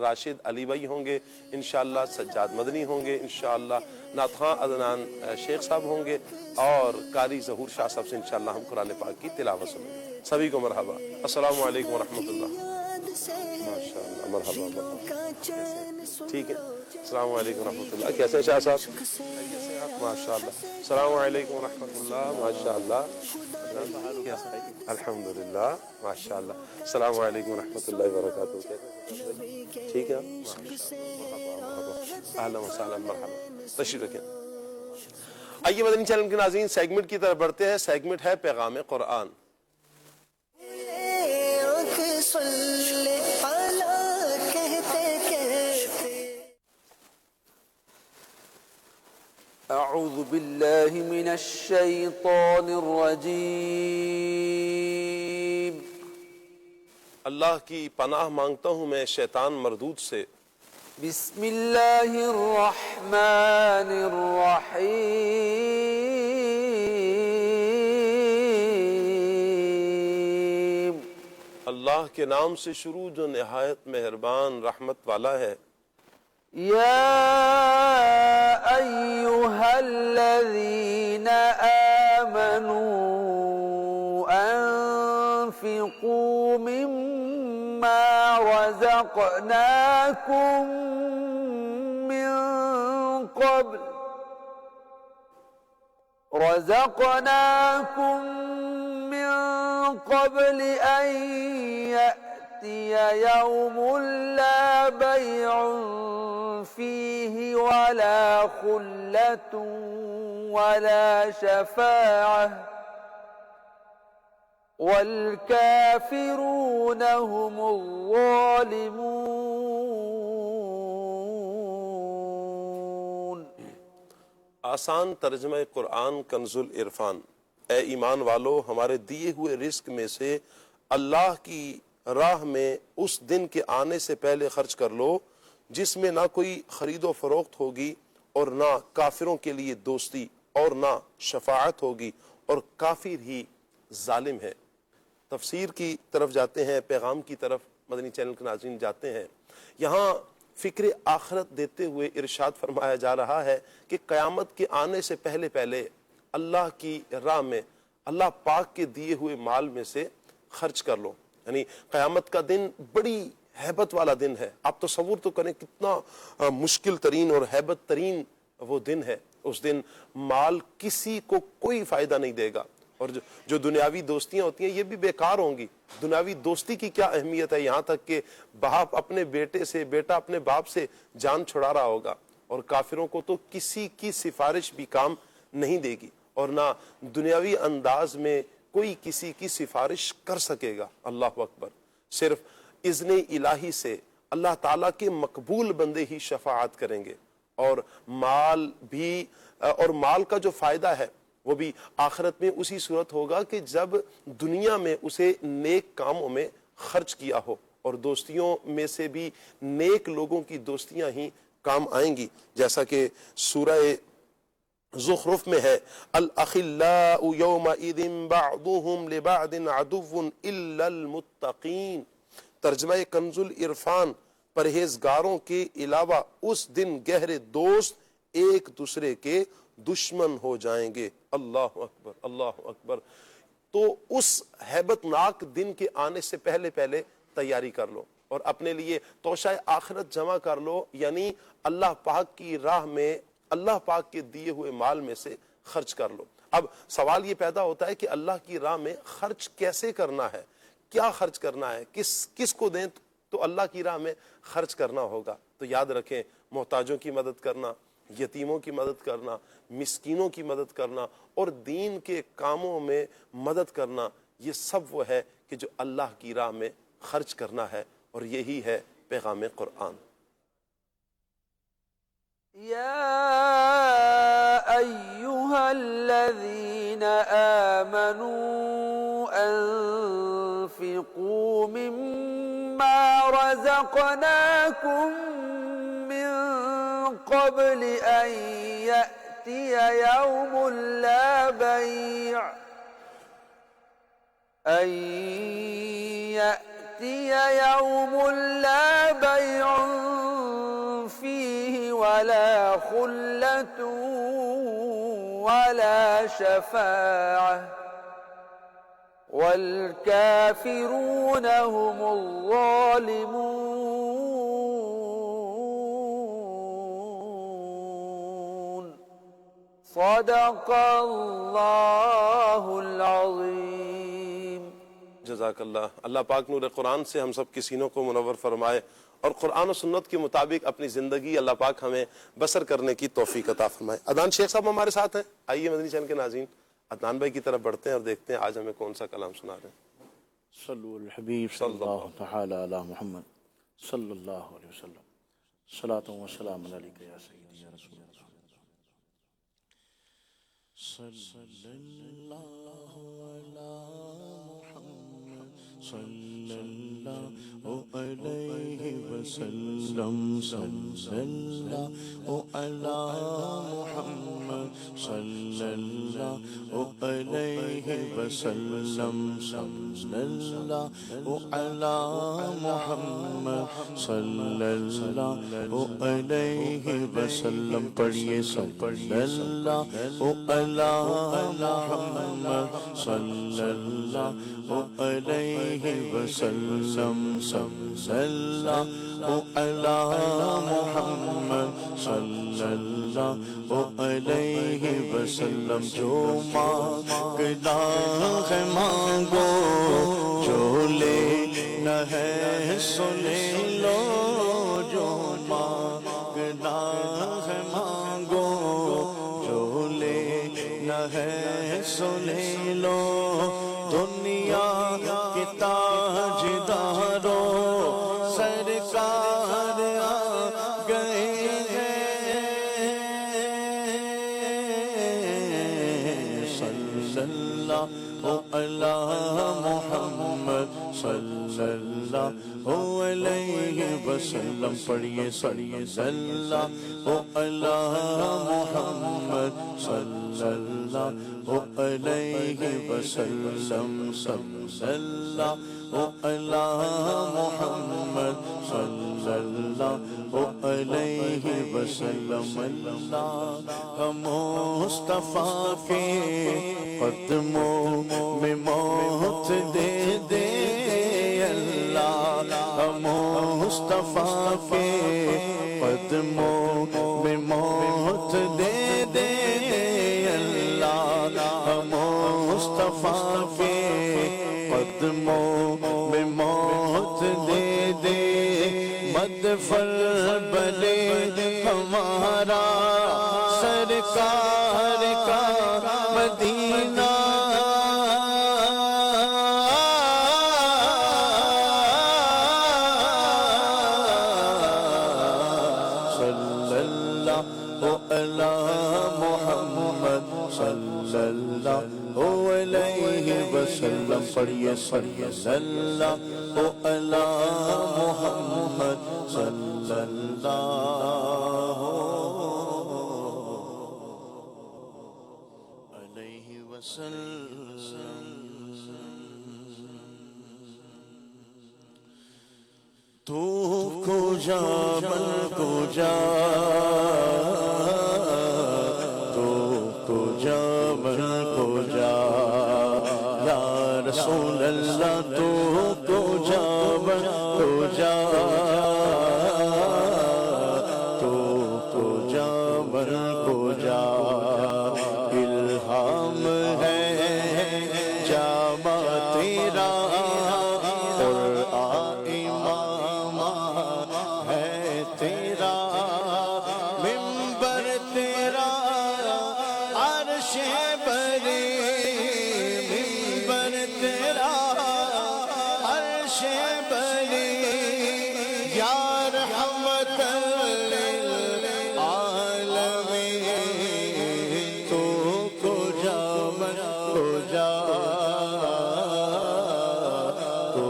راشد علی بھائی ہوں گے انشاءاللہ، سجاد مدنی ہوں گے انشاءاللہ، نعت خواں عدنان شیخ صاحب ہوں گے، اور قاری ظہور شاہ صاحب سے انشاءاللہ ہم قرآن پاک کی تلاوت سنیں گے۔ سبھی کو مرحبا، السلام علیکم ورحمۃ اللہ۔ ماشاءاللہ، مرحبا مرحبا، ٹھیک ہے، السلام علیکم ورحمۃ اللہ۔ کیسے ہیں شاہ صاحب؟ ماشاءاللہ، السلام علیکم ورحمۃ اللہ، ماشاءاللہ، الحمدللہ، ماشاءاللہ، السلام علیکم ورحمۃ اللہ وبرکاتہ۔ ٹھیک ہے، اہلا وسہلا، مرحبا، تشریف رکھیں۔ آئیے مدنی چینل کے ناظرین سیگمنٹ کی طرف بڑھتے ہیں۔ سیگمنٹ ہے پیغام قرآن۔ اعوذ باللہ من الشیطان الرجیم۔ اللہ کی پناہ مانگتا ہوں میں شیطان مردود سے۔ بسم اللہ الرحمن الرحیم۔ اللہ کے نام سے شروع جو نہایت مہربان رحمت والا ہے۔ یا ایہا الذین آمنوا انفقوا مما رزقناکم من قبل ان يأتي يوم لا بيع فيه ولا خلة ولا شفاعة والكافرون هم الظالمون۔ آسان ترجمہ قرآن کنز العرفان۔ اے ایمان والو، ہمارے دیے ہوئے رزق میں سے اللہ کی راہ میں اس دن کے آنے سے پہلے خرچ کر لو جس میں نہ کوئی خرید و فروخت ہوگی اور نہ کافروں کے لیے دوستی اور نہ شفاعت ہوگی، اور کافر ہی ظالم ہے۔ تفسیر کی طرف جاتے ہیں، پیغام کی طرف مدنی چینل کے ناظرین جاتے ہیں۔ یہاں فکر آخرت دیتے ہوئے ارشاد فرمایا جا رہا ہے کہ قیامت کے آنے سے پہلے پہلے اللہ کی راہ میں اللہ پاک کے دیے ہوئے مال میں سے خرچ کر لو۔ یعنی قیامت کا دن بڑی ہیبت والا دن ہے۔ آپ تصور تو کریں کتنا مشکل ترین اور ہیبت ترین وہ دن ہے۔ اس دن مال کسی کو کوئی فائدہ نہیں دے گا، اور جو دنیاوی دوستیاں ہوتی ہیں یہ بھی بیکار ہوں گی۔ دنیاوی دوستی کی کیا اہمیت ہے، یہاں تک کہ باپ اپنے بیٹے سے، بیٹا اپنے باپ سے جان چھڑا رہا ہوگا، اور کافروں کو تو کسی کی سفارش بھی کام نہیں دے گی، اور نہ دنیاوی انداز میں کوئی کسی کی سفارش کر سکے گا۔ اللہ اکبر۔ صرف اذن الہی سے اللہ تعالیٰ کے مقبول بندے ہی شفاعت کریں گے، اور مال کا جو فائدہ ہے وہ بھی آخرت میں اسی صورت ہوگا کہ جب دنیا میں اسے نیک کاموں میں خرچ کیا ہو، اور دوستیوں میں سے بھی نیک لوگوں کی دوستیاں ہی کام آئیں گی، جیسا کہ سورہ زخرف میں ہے، الاخلاء یومئذ بعضهم لبعض عدو الا المتقین۔ ترجمہ کنز العرفان، پرہیزگاروں کے علاوہ اس دن گہرے دوست ایک دوسرے کے دشمن ہو جائیں گے۔ اللہ اکبر، اللہ اکبر۔ تو اس ہیبت ناک دن کے آنے سے پہلے پہلے تیاری کر لو، اور اپنے لیے توشہ آخرت جمع کر لو، یعنی اللہ پاک کی راہ میں اللہ پاک کے دیے ہوئے مال میں سے خرچ کر لو۔ اب سوال یہ پیدا ہوتا ہے کہ اللہ کی راہ میں خرچ کیسے کرنا ہے، کیا خرچ کرنا ہے، کس کو دیں تو اللہ کی راہ میں خرچ کرنا ہوگا۔ تو یاد رکھیں، محتاجوں کی مدد کرنا، یتیموں کی مدد کرنا، مسکینوں کی مدد کرنا، اور دین کے کاموں میں مدد کرنا، یہ سب وہ ہے کہ جو اللہ کی راہ میں خرچ کرنا ہے، اور یہی ہے پیغام قرآن۔ یا ایہا الذین آمنوا انفقوا مما رزقناکم من قبل ان یأتی یوم لا بیع يوم لا بيع شفاعة والكافرون هم الظالمون صدق اللہ العظیم. جزاک اللہ. اللہ پاک نور قرآن سے ہم سب کے سینوں کو منور فرمائے اور قرآن و سنت کے مطابق اپنی زندگی اللہ پاک ہمیں بسر کرنے کی توفیق عطا فرمائے. عدنان شیخ صاحب ہمارے ساتھ ہیں. آئیے مدنی چینل کے ناظرین عدنان بھائی کی طرف بڑھتے ہیں اور دیکھتے ہیں آج ہمیں کون سا کلام سنا رہے ہیں. صلو الحبیب صلی اللہ تعالی علی محمد صلی اللہ علیہ وسلم. صلاۃ و سلام علیک یا سیدی یا رسول اللہ. صلی اللہ علی محمد صلی اللہ علیہ وسلم. صلی اللہ علی محمد صلی اللہ علیہ وسلم. صلی اللہ علی محمد صلی اللہ علیہ وسلم. پڑھیے صلی اللہ علی محمد صلی اللہ علیہ وسلم. صلی اللہ علی محمد صلی اللہ علیہ وسلم. جو مانگنا ہے مانگو، جو لینا ہے سن لو. جو مانگنا ہے مانگو، جو لینا ہے سن لو. دنیا کے تاجداروں سرکار آ گئے ہیں. صلی اللہ علی محمد صلی اللہ علیہ وسلم. پڑھیے صلی اللہ علی محمد صلی اللہ علیہ وسلم. صلی اللہ علی محمد صلی اللہ علیہ وسلم. اللہ مصطفیٰ کے قدموں میں موت دے دے. اللہ مصطفیٰ کے قدموں میں موت دے دے. اللہ مصطفیٰ کے قدموں میں موت دے دے. مدفر بلے ہمارا سرکار کا مدینہ. صلی اللہ علی محمد صلی اللہ علیہ وسلم. پڑھیے صلی اللہ علی محمد صلی اللہ علیہ وسلم. تو کو جا بل کو جا، تو کو جا بل کو جا یا رسول اللہ. تو کو جا بل کو جا، تو کو جا بل کو جا. الہام ہے جامع تیرا اور امام ہے تیرا. منبر تیرا عرش بری، منبر تیرا عرش بری. یا رحمت للعالمین. تو کو جا من کو جا، تو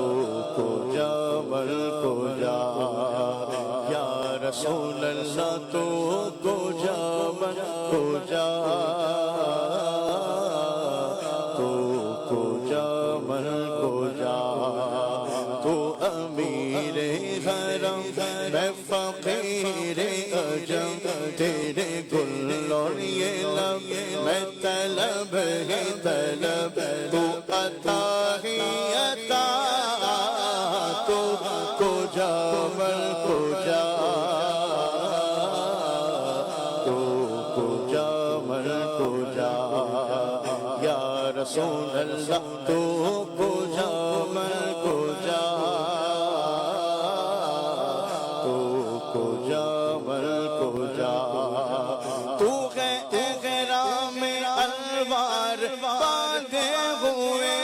کو جا من کو جا یا رسول اللہ. تو کو جا من کو جا، تو کو جا من کو جا. تو امیر حرم میں فقیر عجم، تیرے گل اور یہ لب میں طلب طلب تو عطا ہی عطا تو کو جا مل کو جا تو کو جا مل کو جا یا رسول اللہ تو کو جا مل کو جا تو کو جا مل کو جا تو غیرہ میں الوار باندھے ہوئے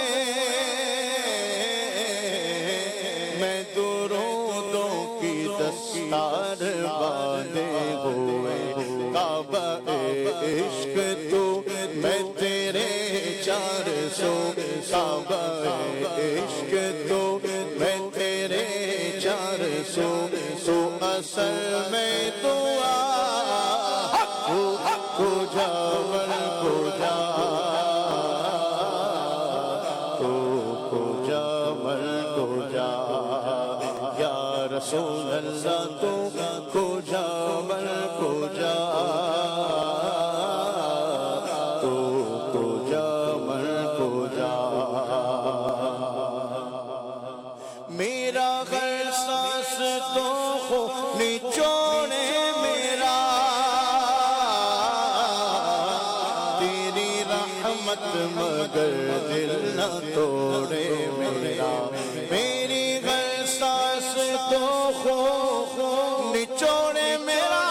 میں درودوں کی دستار باندھے ہوئے کعبہ عشق تو میں تیرے 400 کعبہ عشق تو میں تیرے 400 تو اصل میں دعا کو جا مل کو جا تو کو جا مل کو جا یا رسول اللہ تو کو جا مل کو جا تو کو جا مل کو جا میرا ہر سانس تو ہو نچوڑے میرا تیری رحمت مگر دل نہ توڑے میرا میری ہر سانس تو ہو نچوڑے میرا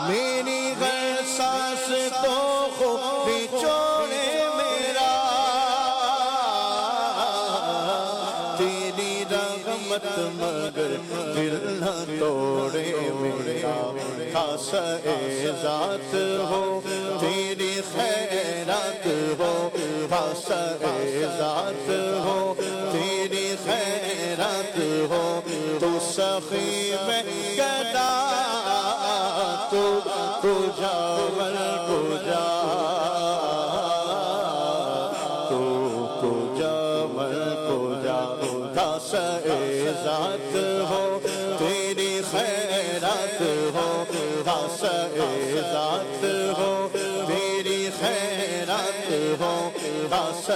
میری ہر سانس تو ہو نچوڑے میرا تیری رحمت مگر دل نہ توڑے میرا خاص ذات ہو تیری خیرات ہو خاص ذات ہو تیری خیرات ہو تو سخی میں گدا تو کو جا مل کو جا تو کو جا مل کو جا خاص ذات ہو تیری خیرات ہو خاص ذات ہو تیری خیرات ہو خاص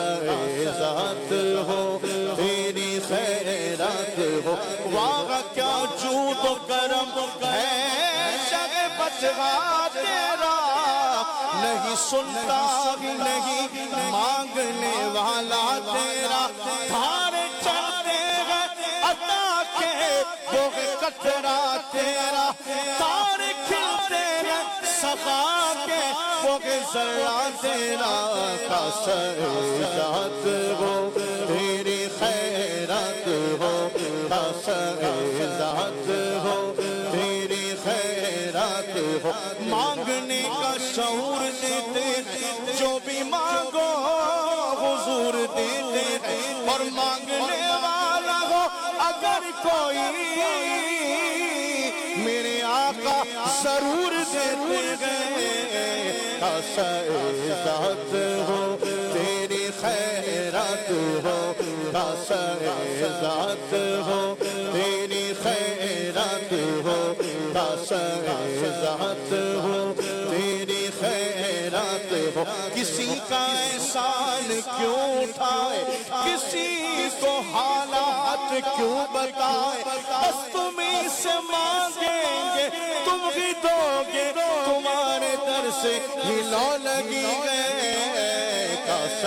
ذات ہو تیری خیرات ہو واہ کیا جود و کرم ہے شگ بچگا تیرا نہیں سنتا نہیں مانگنے والا تیرا دھار چلتے ہیں عطا کے وہ قطرہ تیرا تار کھلتے ہیں سخا کے وہ ذرہ تیرا خاص ذات ہو تیری خیرات ہو خاص ذات ہو تیری خیرات ہو مانگنے کا شعور دیتے جو بھی مانگو حضور دیتے اور مانگنے والا ہو اگر کوئی میرے آقا ضرور دیتے گئے خاص ذات ہو تیری خیرات ہو خاص ذات ہو تیری خیرات ہو خاص ذات ہو تیری خیرات ہو کسی کا احسان کیوں اٹھائے کسی کو حالات کیوں بتائے بس تم ہی سے مانگیں گے تم ہی دو گے تمہارے در سے ہلو لگی گئے خاص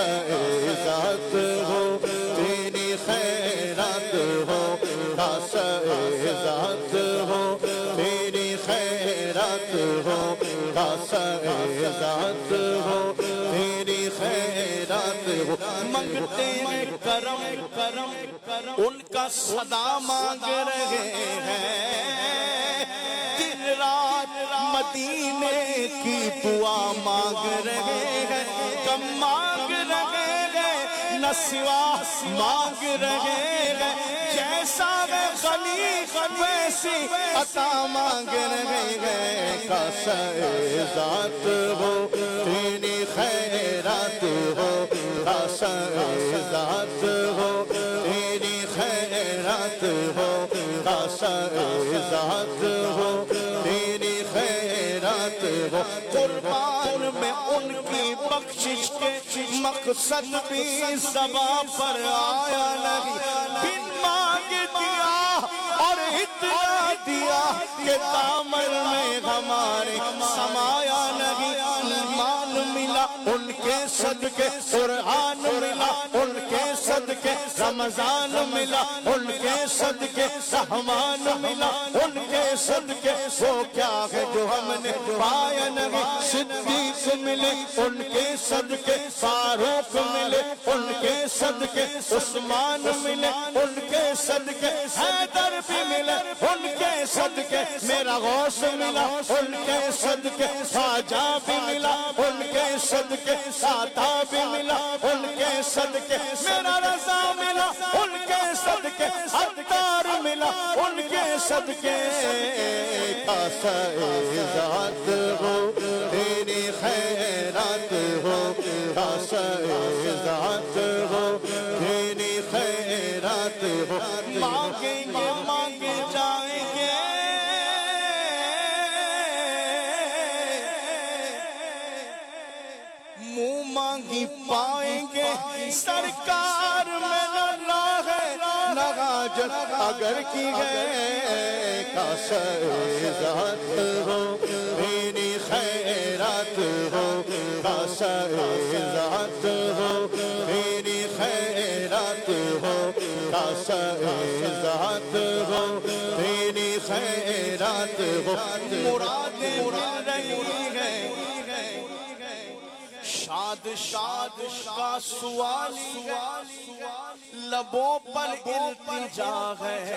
ذات ہو تیری خیرات ہو خاص ذات ہو تیری خیرات ہو خاص ذات ہو تیری خیرات ہو منگتے ہیں کرم کرم ان کا صدا مانگ رہے ہیں دن رات مدینے کی دعا مانگ رہے ہیں کم مانگ رہے ہیں نہ سوا مانگ رہے ہیں جیسا ہے خلیق ویسی عطا مانگ رہے ہیں خاص ذات ہو تیری خیرات ہو خاص ذات ہو تیری خیرات ہو خاصہ ذات ہو تیری خیرات ہو قربان میں ان کی بخشش کے مقصد بھی زباں پر آیا نہیں بن مانگ دیا اور اتنا دیا کہ دامن میں ہمارے سمایا نہیں ایمان ملا ان کے صدقے قرآن ملا ان کے صدقے رمضان ملا ان کے صدقے رحمان ملا ان کے صدقے وہ کیا ہے جو ہم نے پایا نہیں صدیق ملے ان کے صدقے فاروق ملے ان کے صدقے عثمان ملے ان کے صدقے حیدر بھی ملے ان کے صدقے میرا غوث ملا ان کے صدقے خواجہ بھی ملا ان کے صدقے ساتا بھی ملا ان کے صدقے میرا رضا ملا ان کے صدقے عطار ملا ان کے صدقے خاصہ ذات ہو تیری خیرات ہو خاصہ ذات ہو تیری خیرات ہو مانگیں گے مانگے جائیں گے منہ مانگی پائیں گے سرکار میں نہ راہ ہے نہ حاجت اگر کی ہے خاصہ ذات ہو تیری خیرات ہو خاصہ ذات ہو تیری خیرات ہو خاصہ ذات ہو تیری خیرات ہو مرادیں مل رہی ہے شاد شاد کا سوالی لبوں پر التجا ہے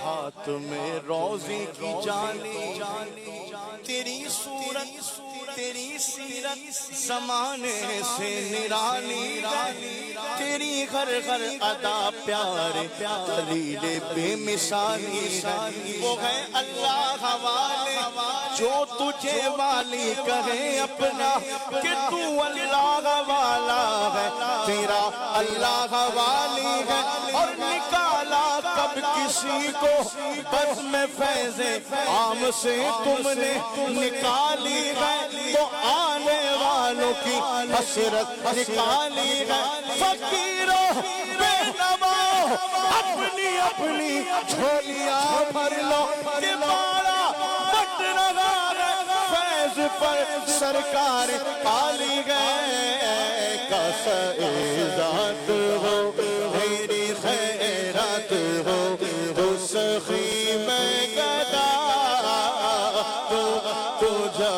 ہاتھ میں روزی کی جالی تیری صورت تیری سیرت زمانے سے نرالی تیری ہر ہر ادا پیارے دلیل بے مثالی وہ ہے اللہ والے جو تجھے والی کہے اپنا کہ تو اللہ والا ہے تیرا اللہ والی ہے اور نکالا کب کسی کو بس میں فیض عام سے تم نے نکالی ہے تو آنے والوں کی حسرت نکالی ہے فقیروں بے نواؤ اپنی اپنی جھولیاں بھر لو کہ بارہ بٹ رہا ہے فیض پر سرکار پالی گئے خاصہ ذات ہو تیری خیرات ہو تو سخی میں گدا تو جا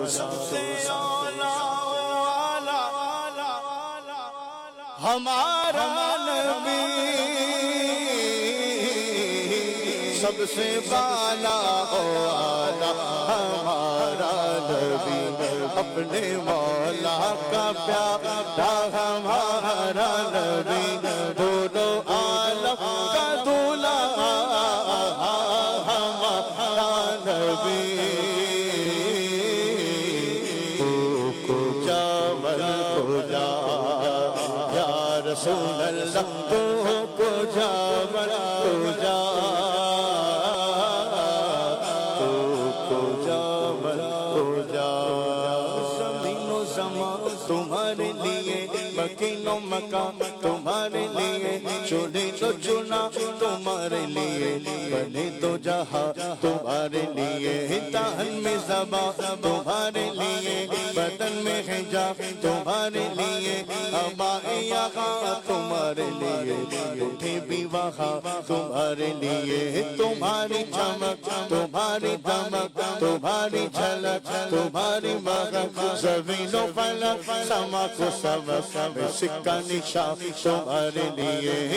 سب سے اولا ہمارا نبی سب سے بالا والا ہمارا نبی اپنے مولا کا پیارا ہمارا نبی دونوں عالم کا دولا ہمارا نبی رسول اللہ تو کو جا بڑا تو جا زمین و زمان تمہارے لیے مکین و مکان تمہارے لیے چنے تو چنا تمہارے لیے بنے تو جہاں تمہارے لیے دہن میں زباں تمہارے لیے بدن میں حجاب تمہارے لیے ابائے یہاں تمہارے لیے اٹھے بھی وہاں تمہارے لیے تمہاری چمک تمہاری دمک تمہاری جھلک تمہاری مہک زمین و فلک سما کو سبق میں سکہ نشان تمہارے لیے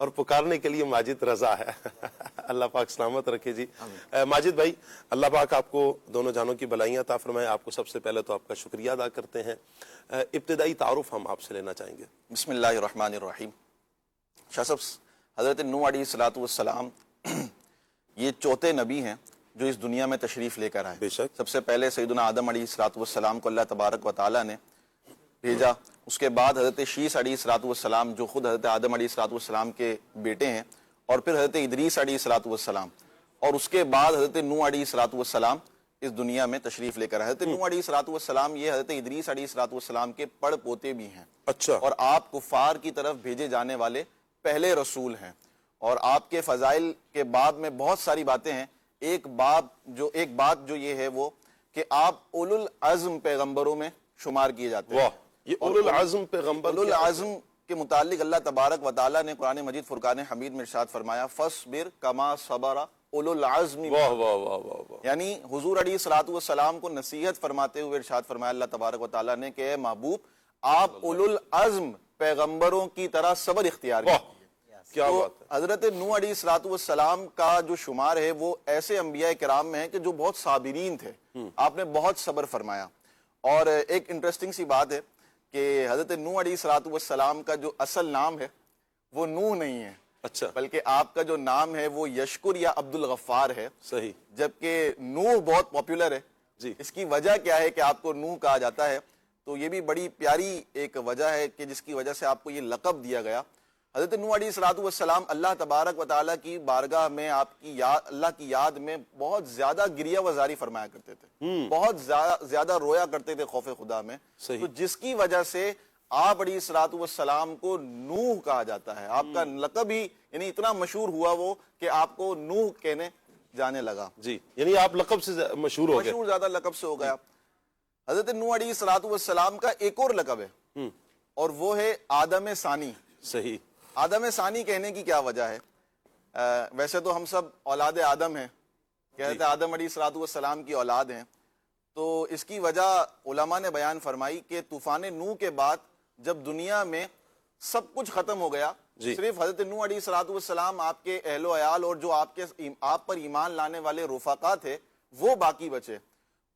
اور پکارنے کے لیے ماجد رضا ہے۔ اللہ پاک سلامت رکھے جی۔ ماجد بھائی، اللہ پاک آپ کو دونوں جہانوں کی بھلائیاں عطا فرمائے۔ آپ کو سب سے پہلے تو آپ کا شکریہ ادا کرتے ہیں۔ ابتدائی تعارف ہم آپ سے لینا چاہیں گے۔ بسم اللہ الرحمن الرحیم۔ شاہ صاحب، حضرت نوح علیہ الصلوۃ والسلام یہ چوتھے نبی ہیں جو اس دنیا میں تشریف لے کر آئے۔ بے شک۔ سب سے پہلے سیدنا آدم علیہ الصلوۃ والسلام کو اللہ تبارک و تعالیٰ نے بھیجا، اس کے بعد حضرت شیس علیہ الصلوۃ والسلام جو خود حضرت آدم علیہ الصلوۃ والسلام کے بیٹے ہیں، اور پھر حضرت ادریس علیہ الصلوۃ والسلام، اور اس کے بعد حضرت نوح علیہ الصلوۃ والسلام اس دنیا میں تشریف لے کر آئے۔ حضرت نوح علیہ الصلوۃ والسلام یہ حضرت ادریس علیہ الصلوۃ والسلام کے پڑ پوتے بھی ہیں، اچھا۔ اور آپ کفار کی طرف بھیجے جانے والے پہلے رسول ہیں، اور آپ کے فضائل کے باب میں بہت ساری باتیں ہیں۔ ایک بات جو یہ ہے وہ کہ آپ اولو العزم پیغمبروں میں شمار کیے جاتے ہیں۔ واہ، یہ اولو العزم پیغمبر اولو العزم کے متعلق اللہ تبارک و تعالیٰ نے قرآن مجید فرقان حمید میں ارشاد فرمایا، فَاصْبِرْ كَمَا صَبَرَ اولو العزم۔ واہ واہ واہ واہ واہ۔ یعنی حضور علیہ الصلوۃ والسلام کو نصیحت فرماتے ہوئے ارشاد فرمایا اللہ تبارک و تعالیٰ نے کہ اے محبوب، آپ اولو العزم پیغمبروں کی طرح صبر اختیار کیجیے۔ کیا تو بات ہے۔ حضرت نوح علیہ الصلوۃ والسلام کا جو شمار ہے وہ ایسے انبیاء کرام میں ہے کہ جو بہت صابرین تھے، آپ نے بہت صبر فرمایا۔ اور ایک انٹرسٹنگ سی بات ہے کہ حضرت نوح علیہ الصلوۃ والسلام کا جو اصل نام ہے وہ نوح نہیں ہے، اچھا، بلکہ آپ کا جو نام ہے وہ یشکر یا عبد الغفار ہے، صحیح، جبکہ نوح بہت پاپولر ہے۔ جی۔ اس کی وجہ کیا ہے کہ آپ کو نوح کہا جاتا ہے؟ تو یہ بھی بڑی پیاری ایک وجہ ہے کہ جس کی وجہ سے آپ کو یہ لقب دیا گیا۔ حضرت نوح علیہ الصلوۃ والسلام اللہ تبارک و تعالیٰ کی بارگاہ میں اللہ کی یاد میں بہت زیادہ گریہ وزاری فرمایا کرتے تھے، بہت زیادہ رویا کرتے تھے خوف خدا میں، تو جس کی وجہ سے آپ علیہ الصلوۃ والسلام کو نوح کہا جاتا ہے۔ آپ کا لقب ہی یعنی اتنا مشہور ہوا وہ کہ آپ کو نوح کہنے جانے لگا۔ جی، یعنی آپ لقب سے مشہور ہو گئے۔ مشہور زیادہ لقب سے ہو گیا۔ حضرت نوح علیہ الصلوۃ والسلام کا ایک اور لقب ہے، اور وہ ہے آدم ثانی۔ صحیح۔ آدم ثانی کہنے کی کیا وجہ ہے؟ ویسے تو ہم سب اولاد آدم ہیں، کہتے ہیں آدم علیہ الصلوۃ والسلام کی اولاد ہیں، تو اس کی وجہ علماء نے بیان فرمائی کہ طوفان نوح کے بعد جب دنیا میں سب کچھ ختم ہو گیا، صرف حضرت نوح علیہ الصلوۃ والسلام، آپ کے اہل و عیال اور جو آپ پر ایمان لانے والے رفقا تھے وہ باقی بچے۔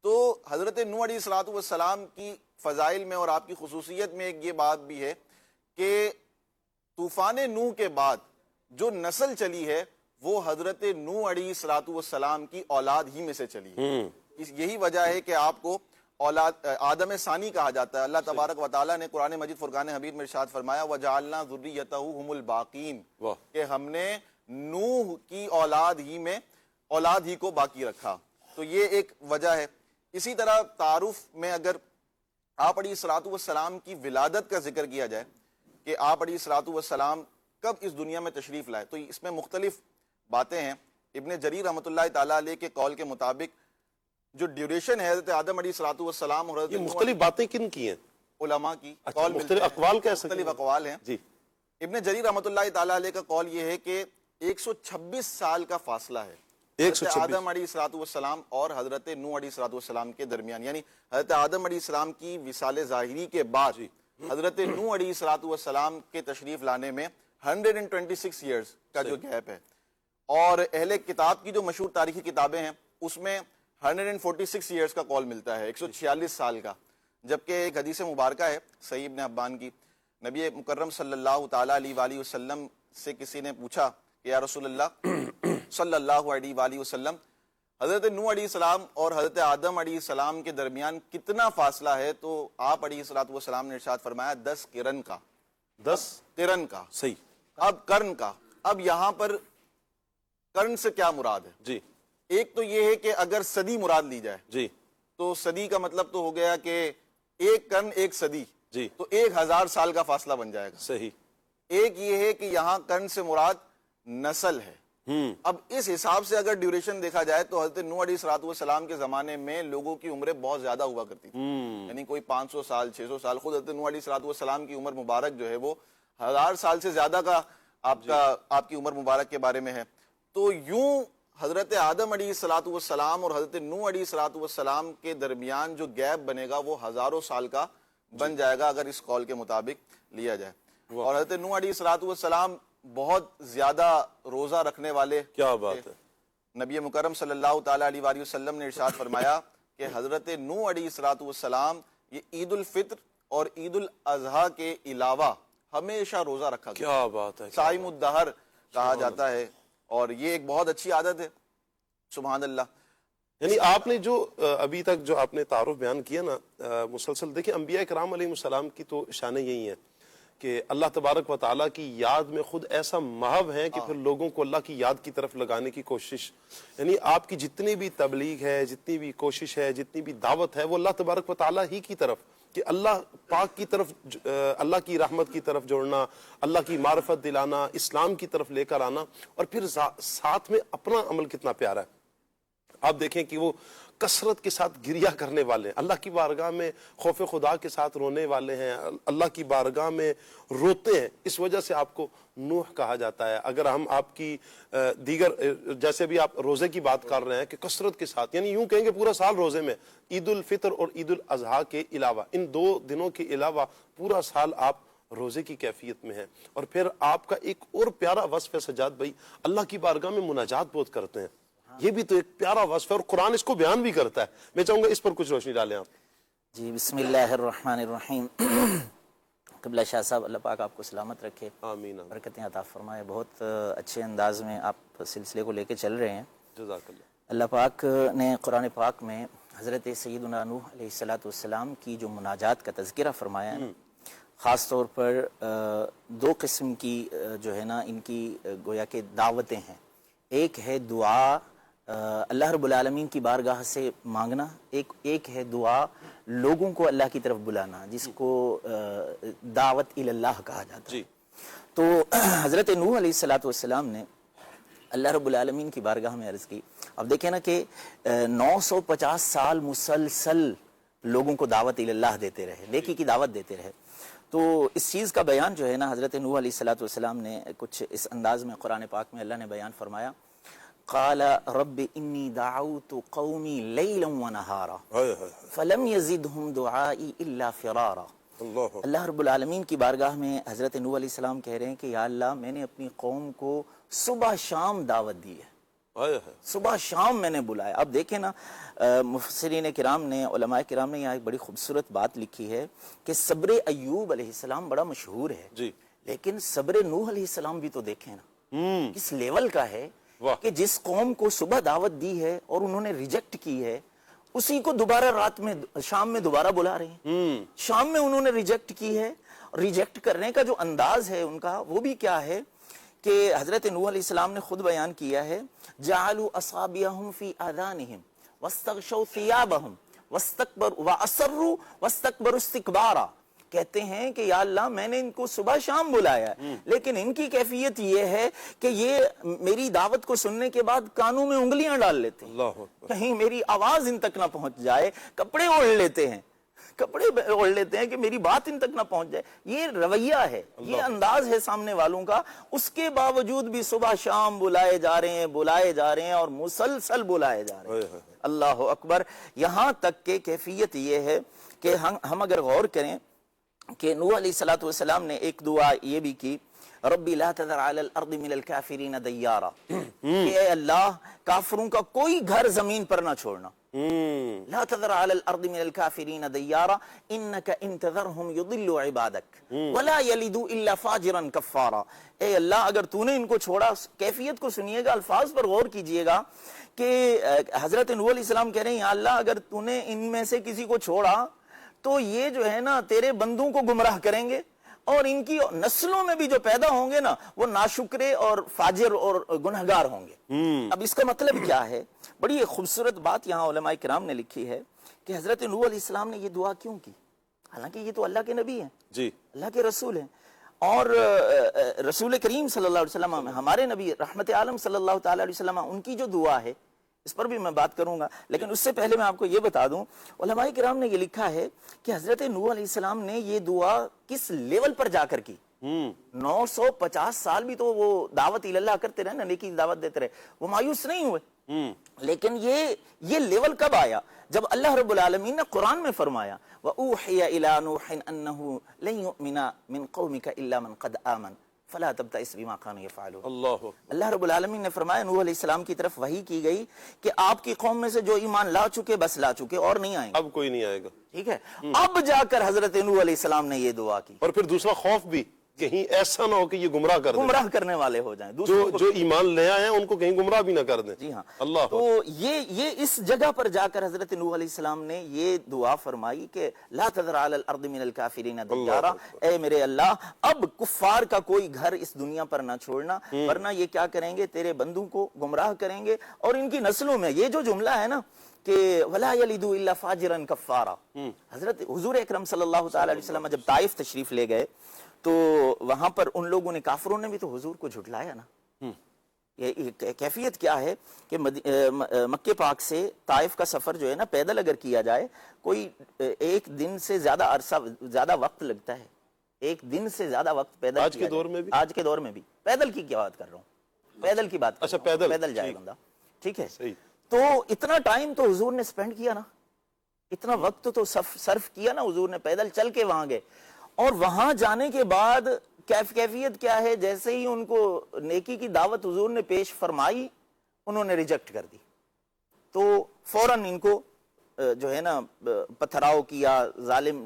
تو حضرت نوح علیہ الصلوۃ والسلام کی فضائل میں اور آپ کی خصوصیت میں ایک یہ بات بھی ہے کہ طوفان نوح کے بعد جو نسل چلی ہے وہ حضرت نوح علیہ الصلوۃ والسلام کی اولاد ہی میں سے چلی ہے۔ یہی وجہ ہے کہ آپ کو آدم ثانی کہا جاتا ہے۔ اللہ تبارک و تعالیٰ نے قرآن مجید فرقان حمید میں ارشاد فرمایا وَجَعَلْنَا ذُرِّيَّتَهُ هُمُ الْبَاقِينَ، کہ ہم نے نوح کی اولاد ہی کو باقی رکھا۔ تو یہ ایک وجہ ہے۔ اسی طرح تعارف میں اگر آپ علیہ الصلوۃ والسلام کی ولادت کا ذکر کیا جائے کہ آپ علیہ الصلوۃ والسلام کب اس دنیا میں تشریف لائے، تو اس میں مختلف باتیں ہیں۔ ابن جریر رحمۃ اللہ تعالیٰ علیہ کے قول کے مطابق جو ڈیوریشن ہے حضرت آدم علیہ الصلوۃ والسلام اور حضرت یہ مختلف باتیں کن کی ہیں؟ علماء کی اچھا، قول مختلف اقوال کیسے؟ مختلف اقوال ہیں۔ جی۔ ابن جریر رحمۃ اللہ تعالیٰ علیہ کا قول یہ ہے کہ 126 سال کا فاصلہ ہے 126 حضرت آدم علیہ الصلوۃ والسلام اور حضرت نوح علیہ الصلوۃ والسلام کے درمیان، یعنی حضرت آدم علیہ السلام کی وصال ظاہری کے بعد حضرت نوح علیہ الصلوۃ والسلام کے تشریف لانے میں 126 ایئرز کا جو گیپ ہے۔ اور اہل کتاب کی جو مشہور تاریخی کتابیں ہیں اس میں 146 ایئرز کا قول ملتا ہے، 146 سال کا، جبکہ ایک حدیث مبارکہ ہے صحیح ابن حبان کی، نبی مکرم صلی اللہ تعالیٰ علیہ وآلہ وسلم سے کسی نے پوچھا کہ یا رسول اللہ صلی اللہ علیہ وآلہ وسلم، حضرت نوح علیہ السلام اور حضرت آدم علیہ السلام کے درمیان کتنا فاصلہ ہے؟ تو آپ علیہ الصلوۃ والسلام نے ارشاد فرمایا 10 قرن کا۔ 10 قرن کا، صحیح۔ اب قرن کا، اب یہاں پر قرن سے کیا مراد ہے؟ جی ایک تو یہ ہے کہ اگر صدی مراد لی جائے جی تو صدی کا مطلب تو ہو گیا کہ ایک قرن ایک صدی، جی، تو 1000 سال کا فاصلہ بن جائے گا۔ صحیح۔ ایک یہ ہے کہ یہاں قرن سے مراد نسل ہے۔ اب اس حساب سے اگر ڈیوریشن دیکھا جائے تو حضرت نوح علیہ الصلوۃ والسلام کے زمانے میں لوگوں کی عمریں بہت زیادہ ہوا کرتی تھی، یعنی کوئی 500 سال 600 سال، خود حضرت نوح علیہ الصلوۃ والسلام کی عمر مبارک جو ہے وہ 1000 سال سے زیادہ کا آپ کی عمر مبارک کے بارے میں ہے۔ تو یوں حضرت آدم علیہ الصلوۃ والسلام اور حضرت نوح علیہ الصلوۃ والسلام کے درمیان جو گیپ بنے گا وہ ہزاروں سال کا بن جائے گا اگر اس قول کے مطابق لیا جائے۔ اور حضرت نوح علیہ الصلوۃ والسلام بہت زیادہ روزہ رکھنے والے کیا بات ہے. نبی مکرم صلی اللہ تعالیٰ علیہ وآلہ وسلم نے ارشاد فرمایا کہ حضرت نوح علیہ السلام یہ عید الفطر اور عید الاضحیٰ کے علاوہ ہمیشہ روزہ رکھا گیا. کیا بات ہے. صائم الدہر کہا جاتا ہے اور یہ ایک بہت اچھی عادت ہے. سبحان اللہ. یعنی آپ نے جو ابھی تک جو آپ نے تعارف بیان کیا نا مسلسل، دیکھیں انبیاء کرام علیہ السلام کی تو شانیں یہی ہیں کہ اللہ تبارک و تعالیٰ کی یاد میں خود ایسا محو ہیں کہ پھر لوگوں کو اللہ کی یاد کی طرف لگانے کی کوشش، یعنی آپ کی جتنی بھی تبلیغ ہے، جتنی بھی کوشش ہے، جتنی بھی دعوت ہے، وہ اللہ تبارک و تعالیٰ ہی کی طرف، کہ اللہ پاک کی طرف، اللہ کی رحمت کی طرف جوڑنا، اللہ کی معرفت دلانا، اسلام کی طرف لے کر آنا، اور پھر ساتھ میں اپنا عمل کتنا پیارا ہے. آپ دیکھیں کہ وہ کثرت کے ساتھ گریہ کرنے والے ہیں، اللہ کی بارگاہ میں خوف خدا کے ساتھ رونے والے ہیں، اللہ کی بارگاہ میں روتے ہیں. اس وجہ سے آپ کو نوح کہا جاتا ہے. اگر ہم آپ کی دیگر جیسے بھی آپ روزے کی بات کر رہے ہیں کہ کثرت کے ساتھ، یعنی یوں کہیں کہ پورا سال روزے میں، عید الفطر اور عید الاضحیٰ کے علاوہ، ان 2 دنوں کے علاوہ پورا سال آپ روزے کی کیفیت میں ہیں. اور پھر آپ کا ایک اور پیارا وصف ہے سجاد بھائی، اللہ کی بارگاہ میں مناجات بہت کرتے ہیں. یہ بھی تو ایک پیارا وصف ہے اور قرآن اس کو بیان بھی کرتا ہے. میں چاہوں گا اس پر کچھ روشنی ڈالیں آپ. جی بسم اللہ الرحمن الرحیم. قبلہ شاہ صاحب اللہ پاک آپ کو سلامت رکھے، آمین. برکتیں عطا فرمائے. بہت اچھے انداز میں آپ سلسلے کو لے کے چل رہے ہیں. جزاک اللہ. اللہ پاک نے قرآن پاک میں حضرت سیدنا نوح علیہ السلام کی جو مناجات کا تذکرہ فرمایا ہے، خاص طور پر 2 قسم کی جو ہے نا ان کی گویا کہ دعوتیں ہیں. ایک ہے دعا اللہ رب العالمین کی بارگاہ سے مانگنا، ایک ہے دعا لوگوں کو اللہ کی طرف بلانا، جس کو دعوت الی اللہ کہا جاتا ہے. تو حضرت نوح علیہ السلام نے اللہ رب العالمین کی بارگاہ میں عرض کی. اب دیکھیں نا کہ 950 سال مسلسل لوگوں کو دعوت الی اللہ دیتے رہے، نیکی کی دعوت دیتے رہے. تو اس چیز کا بیان جو ہے نا حضرت نوح علیہ السلام نے کچھ اس انداز میں قرآن پاک میں اللہ نے بیان فرمایا، قال رب انی دعوت قومی لیلا ونہارا فلم یزدہم دعائی الا فرارا. اللہ رب العالمین کی بارگاہ میں حضرت نوح علیہ السلام کہہ رہے ہیں کہ یا اللہ میں نے اپنی قوم کو صبح شام دعوت دی ہے، صبح شام میں نے بلایا. اب دیکھیں نا مفسرین کرام نے، علماء کرام نے یہاں ایک بڑی خوبصورت بات لکھی ہے کہ صبر ایوب علیہ السلام بڑا مشہور ہے، لیکن صبر نوح علیہ السلام بھی تو دیکھیں نا کس لیول کا ہے کہ جس قوم کو صبح دعوت دی ہے اور انہوں نے ریجیکٹ کی ہے، اسی کو دوبارہ رات میں شام میں دوبارہ بلا رہے ہیں. شام میں انہوں نے ریجیکٹ کی ہے. ریجیکٹ کرنے کا جو انداز ہے ان کا وہ بھی کیا ہے کہ حضرت نوح علیہ السلام نے خود بیان کیا ہے، جعلوا اصابعهم فی آذانہم واستغشوا ثیابہم واستکبروا واصروا واستکبروا استکبارا. کہتے ہیں کہ یا اللہ میں نے ان کو صبح شام بلایا ہے، لیکن ان کی کیفیت یہ ہے کہ یہ میری دعوت کو سننے کے بعد کانوں میں انگلیاں ڈال لیتے ہیں، کہیں میری آواز ان تک نہ پہنچ جائے، کپڑے اوڑھ لیتے ہیں کہ میری بات ان تک نہ پہنچ جائے. یہ رویہ ہے، یہ انداز ہے سامنے والوں کا. اس کے باوجود بھی صبح شام بلائے جا رہے ہیں اور مسلسل بلائے جا رہے ہیں. اللہ اکبر. یہاں تک کہ کیفیت یہ ہے کہ ہم اگر غور کریں کہ نوح علیہ السلام نے ایک دعا یہ بھی کی، ربی لا تذر علی الارض من الکافرین دیارا، کہ اے اللہ کافروں کا کوئی گھر زمین پر نہ چھوڑنا. لا تذر علی الارض من الکافرین دیارا انک ان تذرہم یضلوا عبادک ولا یلدوا الا فاجرا کفارا. اے اللہ اگر تو نے ان کو چھوڑا، کیفیت کو سنیے گا، الفاظ پر غور کیجئے گا کہ حضرت نوح علیہ السلام کہہ رہے ہیں یا اللہ اگر تو نے ان میں سے کسی کو چھوڑا تو یہ جو ہے نا تیرے بندوں کو گمراہ کریں گے، اور ان کی نسلوں میں بھی جو پیدا ہوں گے نا وہ ناشکرے اور فاجر اور گنہگار ہوں گے. اب اس کا مطلب کیا ہے؟ بڑی ایک خوبصورت بات یہاں علماء کرام نے لکھی ہے کہ حضرت نوح علیہ السلام نے یہ دعا کیوں کی؟ حالانکہ یہ تو اللہ کے نبی ہیں، اللہ کے رسول ہیں، اور رسول کریم صلی اللہ علیہ وسلم ہمارے نبی رحمت عالم صلی اللہ تعالی علیہ وسلم، ان کی جو دعا ہے اس پر بھی میں بات کروں گا. لیکن اس سے پہلے میں آپ کو یہ بتا دوں، علماء کرام نے یہ لکھا ہے کہ حضرت نوح علیہ السلام نے یہ دعا کس لیول پر جا کر کی. 950 سال بھی تو وہ دعوت اللہ کرتے رہے نا، نیکی دعوت دیتے رہے، وہ مایوس نہیں ہوئے. لیکن یہ لیول کب آیا؟ جب اللہ رب العالمین نے قرآن میں فرمایا وَأُوحِيَ إِلَى نُوحٍ أَنَّهُ لَن يُؤْمِنَ مِن قَوْمِكَ إِلَّا مَن قَدْ آمَنَ فلا تبتئس بما كانوا يفعلون. اللہ اللہ رب العالمین نے فرمایا نوح علیہ السلام کی طرف وحی کی گئی کہ آپ کی قوم میں سے جو ایمان لا چکے بس لا چکے اور نہیں آئیں گے. اب کوئی نہیں آئے گا. ٹھیک ہے. اب جا کر حضرت نوح علیہ السلام نے یہ دعا کی. اور پھر دوسرا خوف بھی کہیں ایسا نہ ہو کہ یہ گمراہ کر دیں, گمراہ کرنے والے ہو جائیں جو ایمان لے آئے ہیں ان کو کہیں گمراہ بھی نہ کر دیں. جی ہاں. اللہ. تو یہ اس جگہ پر جا کر حضرت نوح علیہ السلام نے یہ دعا فرمائی کہ لا تذر علی الارض من الکافرین دیارا, اے میرے اللہ اب کفار کا کوئی گھر اس دنیا پر نہ چھوڑنا, ورنہ یہ کیا کریں گے, تیرے بندوں کو گمراہ کریں گے. اور ان کی نسلوں میں یہ جو جملہ ہے نا کہ ولا یلدوا الا فاجرا کفارا, حضرت حضور اکرم صلی اللہ تعالی علیہ وسلم جب طائف تشریف لے گئے تو وہاں پر ان لوگوں نے, کافروں نے بھی تو حضور کو جھٹلایا نا. یہ کیفیت کیا ہے کہ مکہ پاک سے طائف کا سفر جو ہے نا پیدل اگر کیا جائے کوئی ایک دن سے زیادہ عرصہ زیادہ وقت لگتا ہے, ایک دن سے زیادہ وقت پیدل. آج کے دور میں بھی, آج کے دور میں بھی پیدل کی کیا بات کر رہا ہوں, پیدل کی بات. اچھا پیدل جائے بندہ. ٹھیک ہے. تو اتنا ٹائم تو حضور نے سپینڈ کیا نا, اتنا وقت تو صرف کیا نا حضور نے, پیدل چل کے وہاں گئے. اور وہاں جانے کے بعد کیفیت کیا ہے, جیسے ہی ان کو نیکی کی دعوت حضور نے پیش فرمائی انہوں نے ریجیکٹ کر دی, تو فوراً ان کو جو ہے نا پتھراؤ کیا, ظالم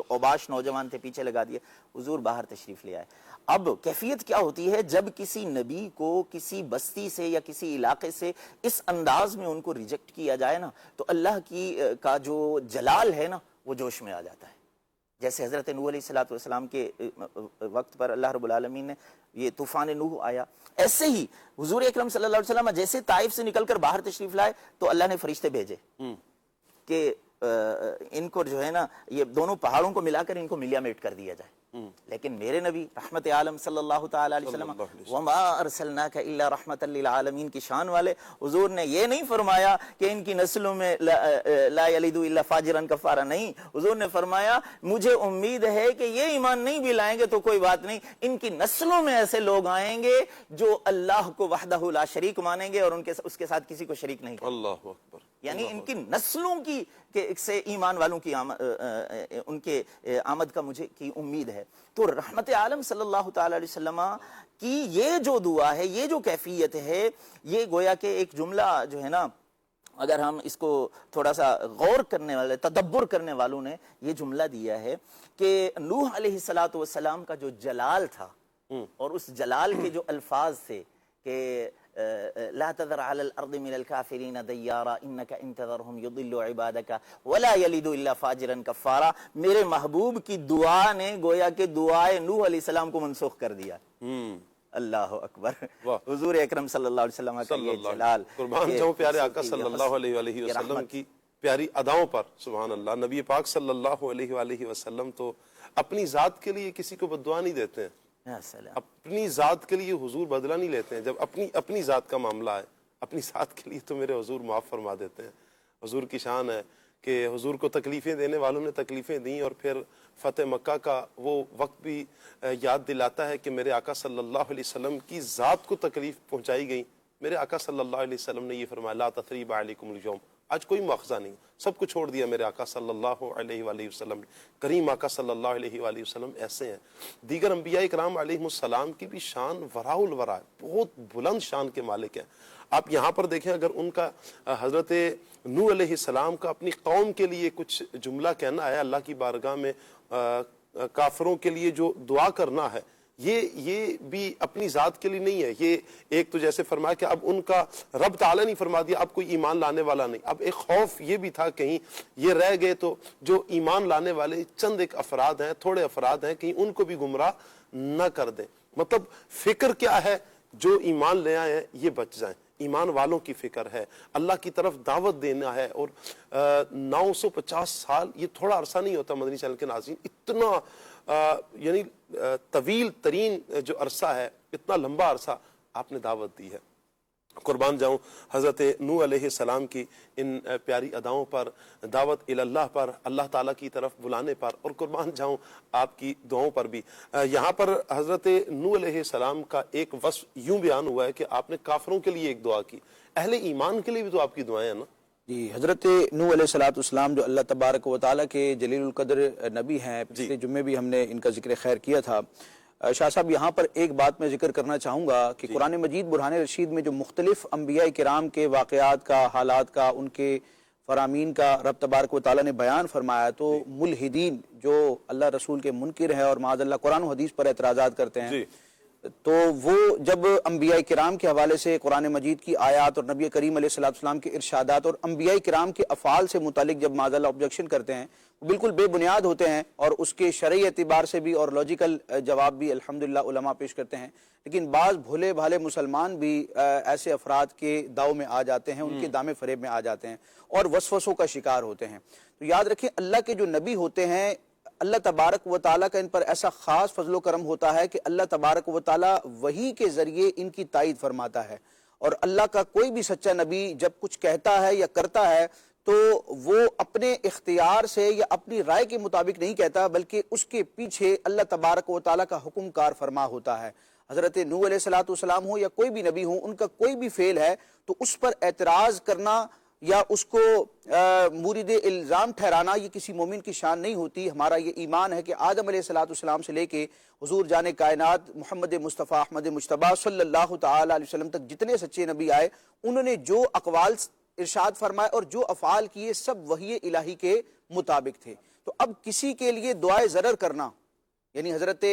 اوباش نوجوان تھے پیچھے لگا دیے, حضور باہر تشریف لے آئے. اب کیفیت کیا ہوتی ہے جب کسی نبی کو کسی بستی سے یا کسی علاقے سے اس انداز میں ان کو ریجیکٹ کیا جائے نا, تو اللہ کا جو جلال ہے نا وہ جوش میں آ جاتا ہے. جیسے حضرت نوح علیہ السلام کے وقت پر اللہ رب العالمین نے یہ طوفان نوح آیا, ایسے ہی حضور اکرم صلی اللہ علیہ وسلم جیسے طائف سے نکل کر باہر تشریف لائے تو اللہ نے فرشتے بھیجے کہ ان کو جو ہے نا یہ دونوں پہاڑوں کو ملا کر ان کو ملیامیٹ کر دیا جائے. لیکن میرے نبی رحمت عالم صلی اللہ تعالی علیہ وسلم وما ارسلناک الا رحمتا للعالمین کی شان والے, حضور نے یہ نہیں فرمایا کہ ان کی نسلوں میں لا یلدوا الا فاجرا کفارا, نہیں, حضور نے فرمایا مجھے امید ہے کہ یہ ایمان نہیں بھی لائیں گے تو کوئی بات نہیں, ان کی نسلوں میں ایسے لوگ آئیں گے جو اللہ کو وحدہ لا شریک مانیں گے اور اس کے ساتھ کسی کو شریک نہیں کریں. اللہ اکبر. یعنی ان کی نسلوں کی سے ایمان والوں کی ان کے آمد کا مجھے کی امید ہے. تو رحمت عالم صلی اللہ تعالی علیہ وسلم کی یہ جو دعا ہے, یہ جو کیفیت ہے, یہ گویا کہ ایک جملہ جو ہے نا اگر ہم اس کو تھوڑا سا غور کرنے والے, تدبر کرنے والوں نے یہ جملہ دیا ہے کہ نوح علیہ السلام کا جو جلال تھا اور اس جلال کے جو الفاظ تھے کہ لا تذر على الارض من الكافرين ديارا انك ان تذرهم يضلوا عبادك ولا يلدوا الا فاجرا كفارا, میرے محبوب کی دعا نے گویا کہ دعائے نوح علیہ السلام کو منسوخ کر دیا. اللہ اکبر. حضور اکرم صلی اللہ علیہ وسلم کا یہ جلال, قربان جاؤں پیارے آقا صلی اللہ علیہ وآلہ وسلم کی پیاری اداؤں پر. سبحان اللہ. نبی پاک صلی اللہ علیہ وآلہ وسلم تو اپنی ذات کے لیے کسی کو بد دعا نہیں دیتے ہیں, اپنی ذات کے لیے حضور بدلہ نہیں لیتے ہیں. جب اپنی ذات کا معاملہ ہے, اپنی ذات کے لیے تو میرے حضور معاف فرما دیتے ہیں. حضور کی شان ہے کہ حضور کو تکلیفیں دینے والوں نے تکلیفیں دیں, اور پھر فتح مکہ کا وہ وقت بھی یاد دلاتا ہے کہ میرے آقا صلی اللہ علیہ وسلم کی ذات کو تکلیف پہنچائی گئی. میرے آقا صلی اللہ علیہ وسلم نے یہ فرمایا لا تثریب علیکم اليوم, آج کوئی مواخذہ نہیں, سب کچھ چھوڑ دیا میرے آقا صلی اللہ علیہ وآلہ وسلم. کریم آقا صلی اللہ علیہ وآلہ وسلم ایسے ہیں. دیگر انبیاء اکرام علیہ السلام کی بھی شان وراء الورا ہے, بہت بلند شان کے مالک ہیں. آپ یہاں پر دیکھیں, اگر ان کا حضرت نوح علیہ السلام کا اپنی قوم کے لیے کچھ جملہ کہنا ہے, اللہ کی بارگاہ میں کافروں کے لیے جو دعا کرنا ہے, یہ بھی اپنی ذات کے لیے نہیں ہے. یہ ایک تو جیسے فرمایا کہ اب ان کا رب تعالیٰ نہیں فرما دیا اب کوئی ایمان لانے والا نہیں, اب ایک خوف یہ بھی تھا کہیں یہ رہ گئے تو جو ایمان لانے والے چند ایک افراد ہیں, تھوڑے افراد ہیں, کہیں ان کو بھی گمراہ نہ کر دیں. مطلب فکر کیا ہے, جو ایمان لے آئے ہیں یہ بچ جائیں, ایمان والوں کی فکر ہے, اللہ کی طرف دعوت دینا ہے. اور 950 سال یہ تھوڑا عرصہ نہیں ہوتا مدنی چینل کے ناظرین, اتنا یعنی طویل ترین جو عرصہ ہے, اتنا لمبا عرصہ آپ نے دعوت دی ہے. قربان جاؤں حضرت نوح علیہ السلام کی ان پیاری اداؤں پر, دعوت اللہ پر, اللہ تعالیٰ کی طرف بلانے پر, اور قربان جاؤں آپ کی دعاؤں پر بھی. یہاں پر حضرت نوح علیہ السلام کا ایک وصف یوں بیان ہوا ہے کہ آپ نے کافروں کے لیے ایک دعا کی, اہل ایمان کے لیے بھی تو آپ کی دعائیں ہیں نا. جی, حضرت نوح علیہ السلام جو اللہ تبارک و تعالیٰ کے جلیل القدر نبی ہیں, پچھلے جمعے بھی ہم نے ان کا ذکر خیر کیا تھا. شاہ صاحب یہاں پر ایک بات میں ذکر کرنا چاہوں گا کہ قرآن مجید برہان رشید میں جو مختلف انبیاء کرام کے واقعات کا، حالات کا، ان کے فرامین کا رب تبارک و تعالیٰ نے بیان فرمایا، تو ملحدین جو اللہ رسول کے منکر ہیں اور معاذ اللہ قرآن و حدیث پر اعتراضات کرتے ہیں، تو وہ جب انبیاء کرام کے حوالے سے قرآن مجید کی آیات اور نبی کریم علیہ السلام کے ارشادات اور انبیاء کرام کے افعال سے متعلق جب معاذ اللہ آبجیکشن کرتے ہیں، وہ بالکل بے بنیاد ہوتے ہیں اور اس کے شرعی اعتبار سے بھی اور لاجیکل جواب بھی الحمدللہ علماء پیش کرتے ہیں، لیکن بعض بھولے بھالے مسلمان بھی ایسے افراد کے داؤ میں آ جاتے ہیں، ان کے دامے فریب میں آ جاتے ہیں اور وسوسوں کا شکار ہوتے ہیں۔ تو یاد رکھیں اللہ کے جو نبی ہوتے ہیں، اللہ تبارک و تعالیٰ کا ان پر ایسا خاص فضل و کرم ہوتا ہے کہ اللہ تبارک و تعالیٰ وحی کے ذریعے ان کی تائید فرماتا ہے، اور اللہ کا کوئی بھی سچا نبی جب کچھ کہتا ہے یا کرتا ہے تو وہ اپنے اختیار سے یا اپنی رائے کے مطابق نہیں کہتا، بلکہ اس کے پیچھے اللہ تبارک و تعالیٰ کا حکم کار فرما ہوتا ہے۔ حضرت نوح علیہ السلام ہو یا کوئی بھی نبی ہو، ان کا کوئی بھی فعل ہے تو اس پر اعتراض کرنا یا اس کو مورد الزام ٹھہرانا یہ کسی مومن کی شان نہیں ہوتی۔ ہمارا یہ ایمان ہے کہ آدم علیہ السلام سے لے کے حضور جان کائنات محمد مصطفیٰ احمد مجتبیٰ صلی اللہ تعالی علیہ وسلم تک جتنے سچے نبی آئے، انہوں نے جو اقوال ارشاد فرمائے اور جو افعال کیے سب وحی الہی کے مطابق تھے۔ تو اب کسی کے لیے دعائے ضرر کرنا، یعنی حضرت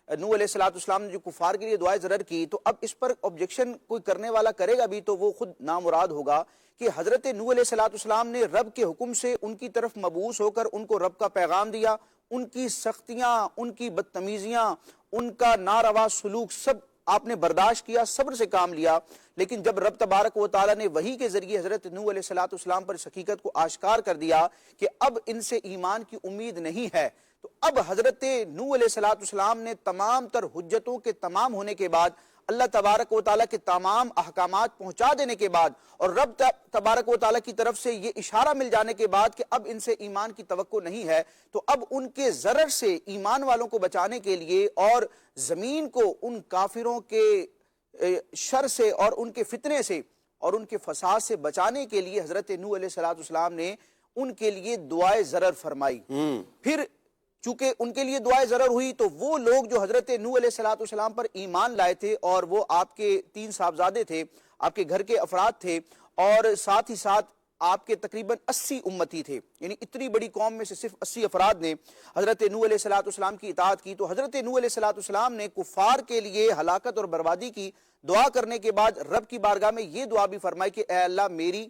نوح علیہ السلام نے جو کفار کے لیے دعائے ضرر کی، تو اب اس پر آبجیکشن کوئی کرنے والا کرے گا بھی تو وہ خود نامراد ہوگا کہ حضرت نوح علیہ السلام نے رب کے حکم سے ان کی طرف مبعوث ہو کر ان کو رب کا پیغام دیا، ان کی سختیاں، ان کی بدتمیزیاں، ان کا ناروا سلوک سب آپ نے برداشت کیا، صبر سے کام لیا، لیکن جب رب تبارک و تعالیٰ نے وحی کے ذریعے حضرت نوح علیہ السلام پر اس حقیقت کو آشکار کر دیا کہ اب ان سے ایمان کی امید نہیں ہے، تو اب حضرت نوح علیہ السلام نے تمام تر حجتوں کے تمام ہونے کے بعد، اللہ تبارک و تعالیٰ کے تمام احکامات پہنچا دینے کے بعد اور رب تبارک و تعالیٰ کی طرف سے یہ اشارہ مل جانے کے بعد کہ اب ان سے ایمان کی توقع نہیں ہے، تو اب ان کے ضرر سے ایمان والوں کو بچانے کے لیے اور زمین کو ان کافروں کے شر سے اور ان کے فتنے سے اور ان کے فساد سے بچانے کے لیے حضرت نوح علیہ السلام نے ان کے لیے دعائے ضرر فرمائی۔ پھر چونکہ ان کے لیے دعائے ضرر ہوئی تو وہ لوگ جو حضرت نوح علیہ السلام پر ایمان لائے تھے، اور وہ آپ کے 3 صاحبزادے تھے، آپ کے گھر کے افراد تھے، اور ساتھ ہی ساتھ آپ کے تقریباً 80 امتی تھے، یعنی اتنی بڑی قوم میں سے صرف 80 افراد نے حضرت نوح علیہ السلام کی اطاعت کی، تو حضرت نوح علیہ السلام نے کفار کے لیے ہلاکت اور بربادی کی دعا کرنے کے بعد رب کی بارگاہ میں یہ دعا بھی فرمائی کہ اے اللہ میری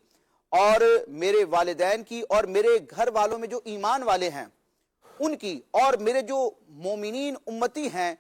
اور میرے والدین کی اور میرے گھر والوں میں جو ایمان والے ہیں ان کی اور میرے جو مومنین امتی ہیں،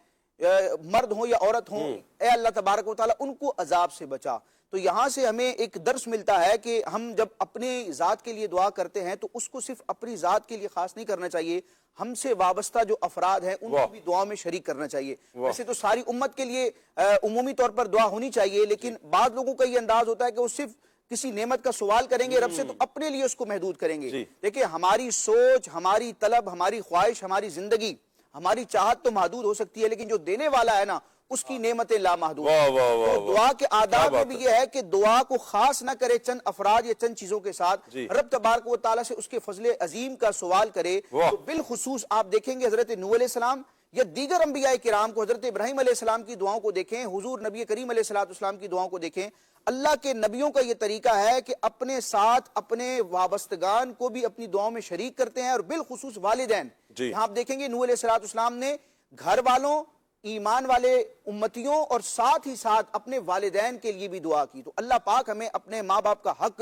مرد ہوں یا عورت ہوں، اے اللہ تبارک و تعالیٰ ان کو عذاب سے بچا۔ تو یہاں سے ہمیں ایک درس ملتا ہے کہ ہم جب اپنے ذات کے لیے دعا کرتے ہیں تو اس کو صرف اپنی ذات کے لیے خاص نہیں کرنا چاہیے، ہم سے وابستہ جو افراد ہیں ان کو بھی دعا میں شریک کرنا چاہیے۔ ویسے تو ساری امت کے لیے عمومی طور پر دعا ہونی چاہیے، لیکن بعض لوگوں کا یہ انداز ہوتا ہے کہ وہ صرف کسی نعمت کا سوال کریں گے رب سے تو اپنے لیے اس کو محدود کریں گے۔ دیکھیں ہماری سوچ، ہماری طلب، ہماری خواہش، ہماری زندگی، ہماری چاہت تو محدود ہو سکتی ہے، لیکن جو دینے والا ہے نا اس کی نعمتیں لامحدود ہیں۔ تو دعا کے آداب میں بھی یہ ہے کہ دعا کو خاص نہ کرے چند افراد یا چند چیزوں کے ساتھ، رب تبارک و تعالیٰ سے اس کے فضل عظیم کا سوال کرے۔ تو بالخصوص آپ دیکھیں گے حضرت نوح علیہ السلام یا دیگر انبیاء کرام کو، حضرت ابراہیم علیہ السلام کی دعاؤں کو دیکھیں، حضور نبی کریم علیہ السلام کی دعاؤں کو دیکھیں، اللہ کے نبیوں کا یہ طریقہ ہے کہ اپنے ساتھ اپنے وابستگان کو بھی اپنی دعاؤں میں شریک کرتے ہیں، اور بالخصوص والدین۔ یہاں آپ دیکھیں گے نوح علیہ السلام نے گھر والوں، ایمان والے امتیوں اور ساتھ ہی ساتھ اپنے والدین کے لیے بھی دعا کی۔ تو اللہ پاک ہمیں اپنے ماں باپ کا حق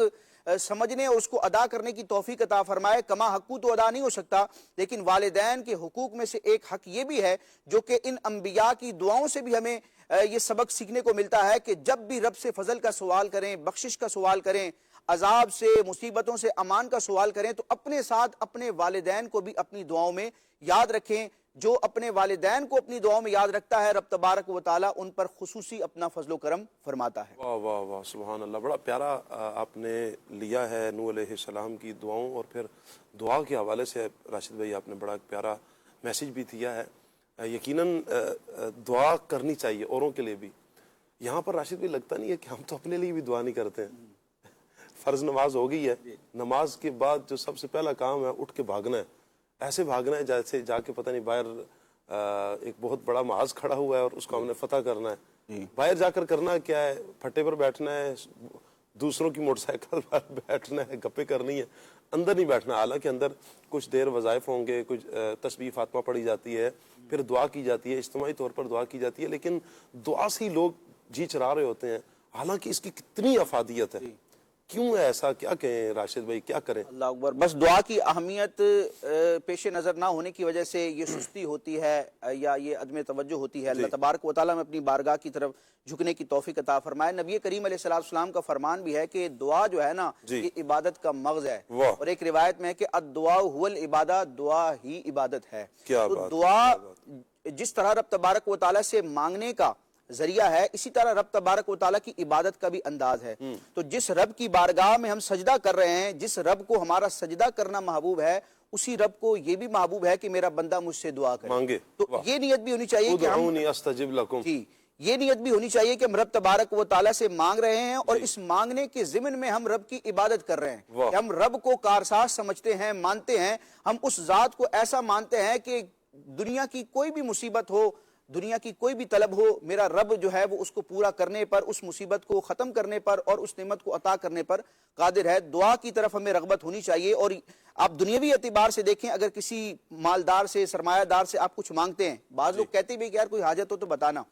سمجھنے اور اس کو ادا کرنے کی توفیق عطا فرمائے۔ کما حقو تو ادا نہیں ہو سکتا، لیکن والدین کے حقوق میں سے ایک حق یہ بھی ہے جو کہ ان انبیاء کی دعاؤں سے بھی ہمیں یہ سبق سیکھنے کو ملتا ہے کہ جب بھی رب سے فضل کا سوال کریں، بخشش کا سوال کریں، عذاب سے، مصیبتوں سے امان کا سوال کریں، تو اپنے ساتھ اپنے والدین کو بھی اپنی دعاؤں میں یاد رکھیں۔ جو اپنے والدین کو اپنی دعاؤں میں یاد رکھتا ہے رب تبارک و تعالیٰ ان پر خصوصی اپنا فضل و کرم فرماتا ہے۔ واہ واہ واہ، سبحان اللہ، بڑا پیارا آپ نے لیا ہے نوح علیہ السلام کی دعاؤں، اور پھر دعا کے حوالے سے راشد بھائی آپ نے بڑا پیارا میسیج بھی دیا ہے۔ یقیناً دعا کرنی چاہیے اوروں کے لیے بھی۔ یہاں پر راشد بھائی لگتا نہیں ہے کہ ہم تو اپنے لیے بھی دعا نہیں کرتے ہیں؟ فرض نماز ہو گئی ہے، نماز کے بعد جو سب سے پہلا کام ہے اٹھ کے بھاگنا ہے، ایسے بھاگنا ہے جیسے جا کے پتہ نہیں باہر ایک بہت بڑا محاذ کھڑا ہوا ہے اور اس کو ہم نے فتح کرنا ہے. باہر جا کر کرنا کیا ہے؟ پھٹے پر بیٹھنا ہے, دوسروں کی موٹر سائیکل پر بیٹھنا ہے, گپے کرنی ہے, اندر نہیں بیٹھنا. حالانکہ اندر کچھ دیر وظائف ہوں گے, کچھ تسبیح فاطمہ پڑھی جاتی ہے, پھر دعا کی جاتی ہے, اجتماعی طور پر دعا کی جاتی ہے, لیکن دعا سے ہی لوگ جی چرا رہے ہوتے ہیں. حالانکہ اس کی کتنی افادیت ہے. کیوں ہے ایسا؟ کیا کہیں راشد بھائی, کیا کریں؟ اللہ اکبر. بس دعا کی اہمیت پیش نظر نہ ہونے کی وجہ سے یہ سستی ہوتی ہے یا یہ عدم توجہ ہوتی ہے. اللہ تبارک و تعالیٰ میں اپنی بارگاہ کی طرف جھکنے کی توفیق عطا فرمائے. نبی کریم علیہ السلام کا فرمان بھی ہے کہ دعا جو ہے نا یہ عبادت کا مغز ہے. اور ایک روایت میں ہے کہ الدعاء هو العبادہ, دعا ہی عبادت ہے. تو دعا جس طرح رب تبارک و تعالیٰ سے مانگنے کا ذریعہ ہے, اسی طرح رب تبارک و تعالیٰ کی عبادت کا بھی انداز ہے. تو جس رب کی بارگاہ میں ہم سجدہ کر رہے ہیں, جس رب کو ہمارا سجدہ کرنا محبوب ہے, اسی رب کو یہ بھی محبوب ہے کہ میرا بندہ مجھ سے دعا کرے, مانگے. تو یہ نیت بھی ہونی چاہیے کہ ہم استجب لکم, یہ نیت بھی ہونی چاہیے کہ ہم رب تبارک و تعالیٰ سے مانگ رہے ہیں اور اس مانگنے کے ضمن میں ہم رب کی عبادت کر رہے ہیں, کہ ہم رب کو کارساز سمجھتے ہیں, مانتے ہیں. ہم اس ذات کو ایسا مانتے ہیں کہ دنیا کی کوئی بھی مصیبت ہو, دنیا کی کوئی بھی طلب ہو, میرا رب جو ہے وہ اس کو پورا کرنے پر, اس مصیبت کو ختم کرنے پر اور اس نعمت کو عطا کرنے پر قادر ہے. دعا کی طرف ہمیں رغبت ہونی چاہیے. اور آپ دنیاوی اعتبار سے دیکھیں, اگر کسی مالدار سے, سرمایہ دار سے آپ کچھ مانگتے ہیں, بعض لوگ کہتے بھی کہ یار کوئی حاجت ہو تو بتانا,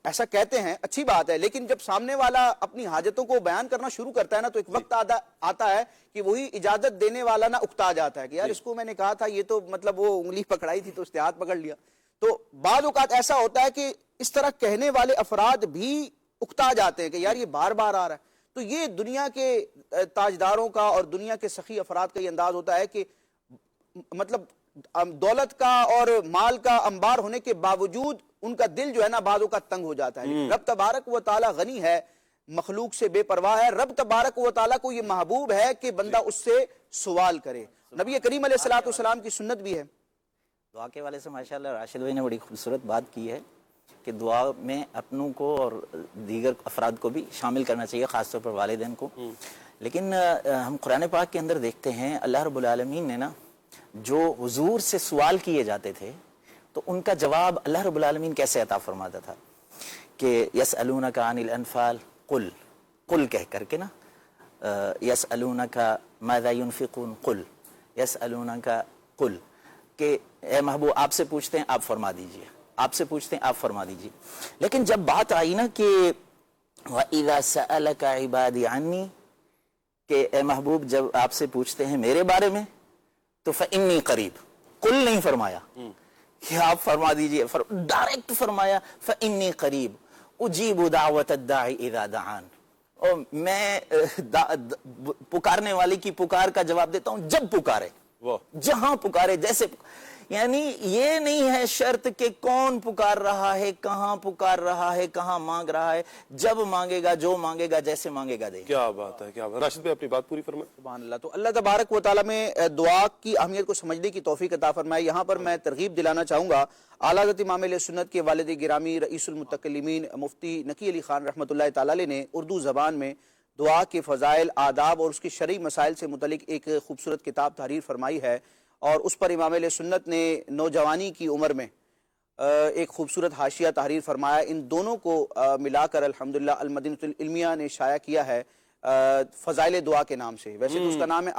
ایسا کہتے ہیں, اچھی بات ہے, لیکن جب سامنے والا اپنی حاجتوں کو بیان کرنا شروع کرتا ہے نا, تو ایک وقت آتا ہے کہ وہی اجازت دینے والا نا اکتا جاتا ہے کہ یار اس کو میں نے کہا تھا, یہ تو مطلب وہ انگلی پکڑائی تھی تو اس نے ہاتھ پکڑ لیا. تو بعض اوقات ایسا ہوتا ہے کہ اس طرح کہنے والے افراد بھی اکتا جاتے ہیں کہ یار یہ بار بار آ رہا ہے. تو یہ دنیا کے تاجداروں کا اور دنیا کے سخی افراد کا یہ انداز ہوتا ہے کہ مطلب دولت کا اور مال کا انبار ہونے کے باوجود ان کا دل جو ہے نا بعض اوقات تنگ ہو جاتا ہے. رب تبارک و تعالیٰ غنی ہے, مخلوق سے بے پرواہ ہے. رب تبارک و تعالیٰ کو یہ محبوب ہے کہ بندہ اس سے سوال کرے. نبی کریم علیہ السلام کی سنت بھی ہے. دعا کے والے سے ماشاءاللہ راشد بھائی نے بڑی خوبصورت بات کی ہے کہ دعا میں اپنوں کو اور دیگر افراد کو بھی شامل کرنا چاہیے, خاص طور پر والدین کو. لیکن ہم قرآن پاک کے اندر دیکھتے ہیں اللہ رب العالمین نے نا جو حضور سے سوال کیے جاتے تھے تو ان کا جواب اللہ رب العالمین کیسے عطا فرماتا تھا کہ یسألونک عن الانفال قل کہہ کر کے نا, یسألونک ماذا ينفقون قل یسألونک قل, کہ اے محبوب آپ سے پوچھتے ہیں آپ فرما دیجئے, آپ سے پوچھتے ہیں آپ فرما دیجئے. لیکن جب بات آئی نا کہ وَإِذَا سَأَلَكَ عِبَادِي عَنِّي, کہ اے محبوب جب آپ سے پوچھتے ہیں میرے بارے میں تو فَإِنِّي قریب, قل نہیں فرمایا کہ آپ فرما دیجئے, ڈائریکٹ فرمایا فَإِنِّي قریب اجیب دعوت الداعی اذا دعان, اور میں پکارنے والے کی پکار کا جواب دیتا ہوں جب پکارے, جہاں پکارے, جیسے یعنی یہ نہیں ہے شرط کہ کون پکار رہا ہے, کہاں پکار رہا ہے, کہاں مانگ رہا ہے, جب مانگے گا, جو مانگے گا, جیسے مانگے گا دے. کیا بات ہے, کیا بات. راشد بھائی اپنی بات پوری فرمائیں. سبحان اللہ. تو اللہ تبارک و تعالیٰ میں دعا کی اہمیت کو سمجھنے کی توفیق عطا فرمائے. یہاں پر میں ترغیب دلانا چاہوں گا اعلیٰ حضرت امام اہل سنت کے والد گرامی رئیس المتکلمین مفتی نقی علی خان رحمۃ اللہ تعالیٰ علیہ نے اردو زبان میں دعا کے فضائل, آداب اور اس کی شرعی مسائل سے متعلق ایک خوبصورت کتاب تحریر فرمائی ہے, اور اس پر امام اہل سنت نے نوجوانی کی عمر میں ایک خوبصورت حاشیہ تحریر فرمایا. ان دونوں کو ملا کر الحمدللہ المدینۃ العلمیہ نے شائع کیا ہے فضائل دعا کے نام سے. ویسے تو اس کا نام ہے